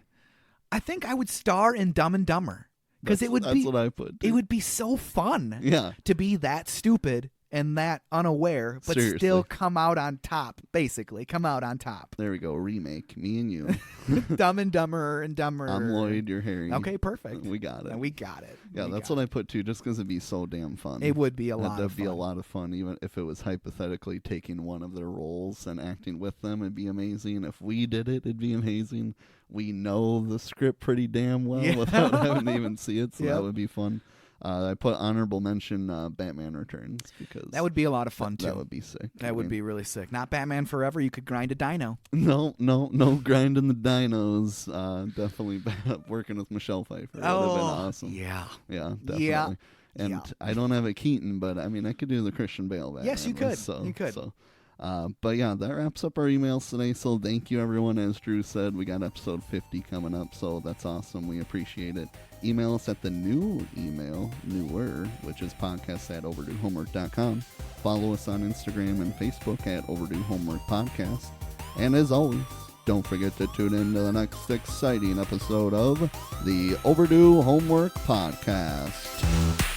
I think I would star in Dumb and Dumber, because That's what I put. It would be so fun. Yeah. To be that stupid and that unaware, but Seriously. still come out on top. Basically, come out on top. There we go. Remake. Me and you. Dumb and Dumber and Dumber. I'm Lloyd. You're Harry. Okay, perfect. We got it. We got it. Yeah, that's what I put too, just because it'd be so damn fun. It would be a lot of That'd fun. be a lot of fun, even if it was hypothetically taking one of their roles and acting with them. It'd be amazing. If we did it, it'd be amazing. We know the script pretty damn well without having to even see it, so that would be fun. I put honorable mention Batman Returns, because that would be a lot of fun too. That would be sick. That would be really sick. Not Batman Forever. You could grind a dino. No grinding the dinos. Definitely working with Michelle Pfeiffer. That would have been awesome. Yeah, definitely. Yeah. And I don't have a Keaton, but I mean, I could do the Christian Bale Batman. Yes, you could. You could. But yeah, that wraps up our emails today. So thank you, everyone. As Drew said, we got episode 50 coming up, so that's awesome. We appreciate it. Email us at the newer, which is podcast@overduehomework.com. Follow us on Instagram and Facebook at Overdue Homework Podcast. And as always, don't forget to tune in to the next exciting episode of the Overdue Homework Podcast.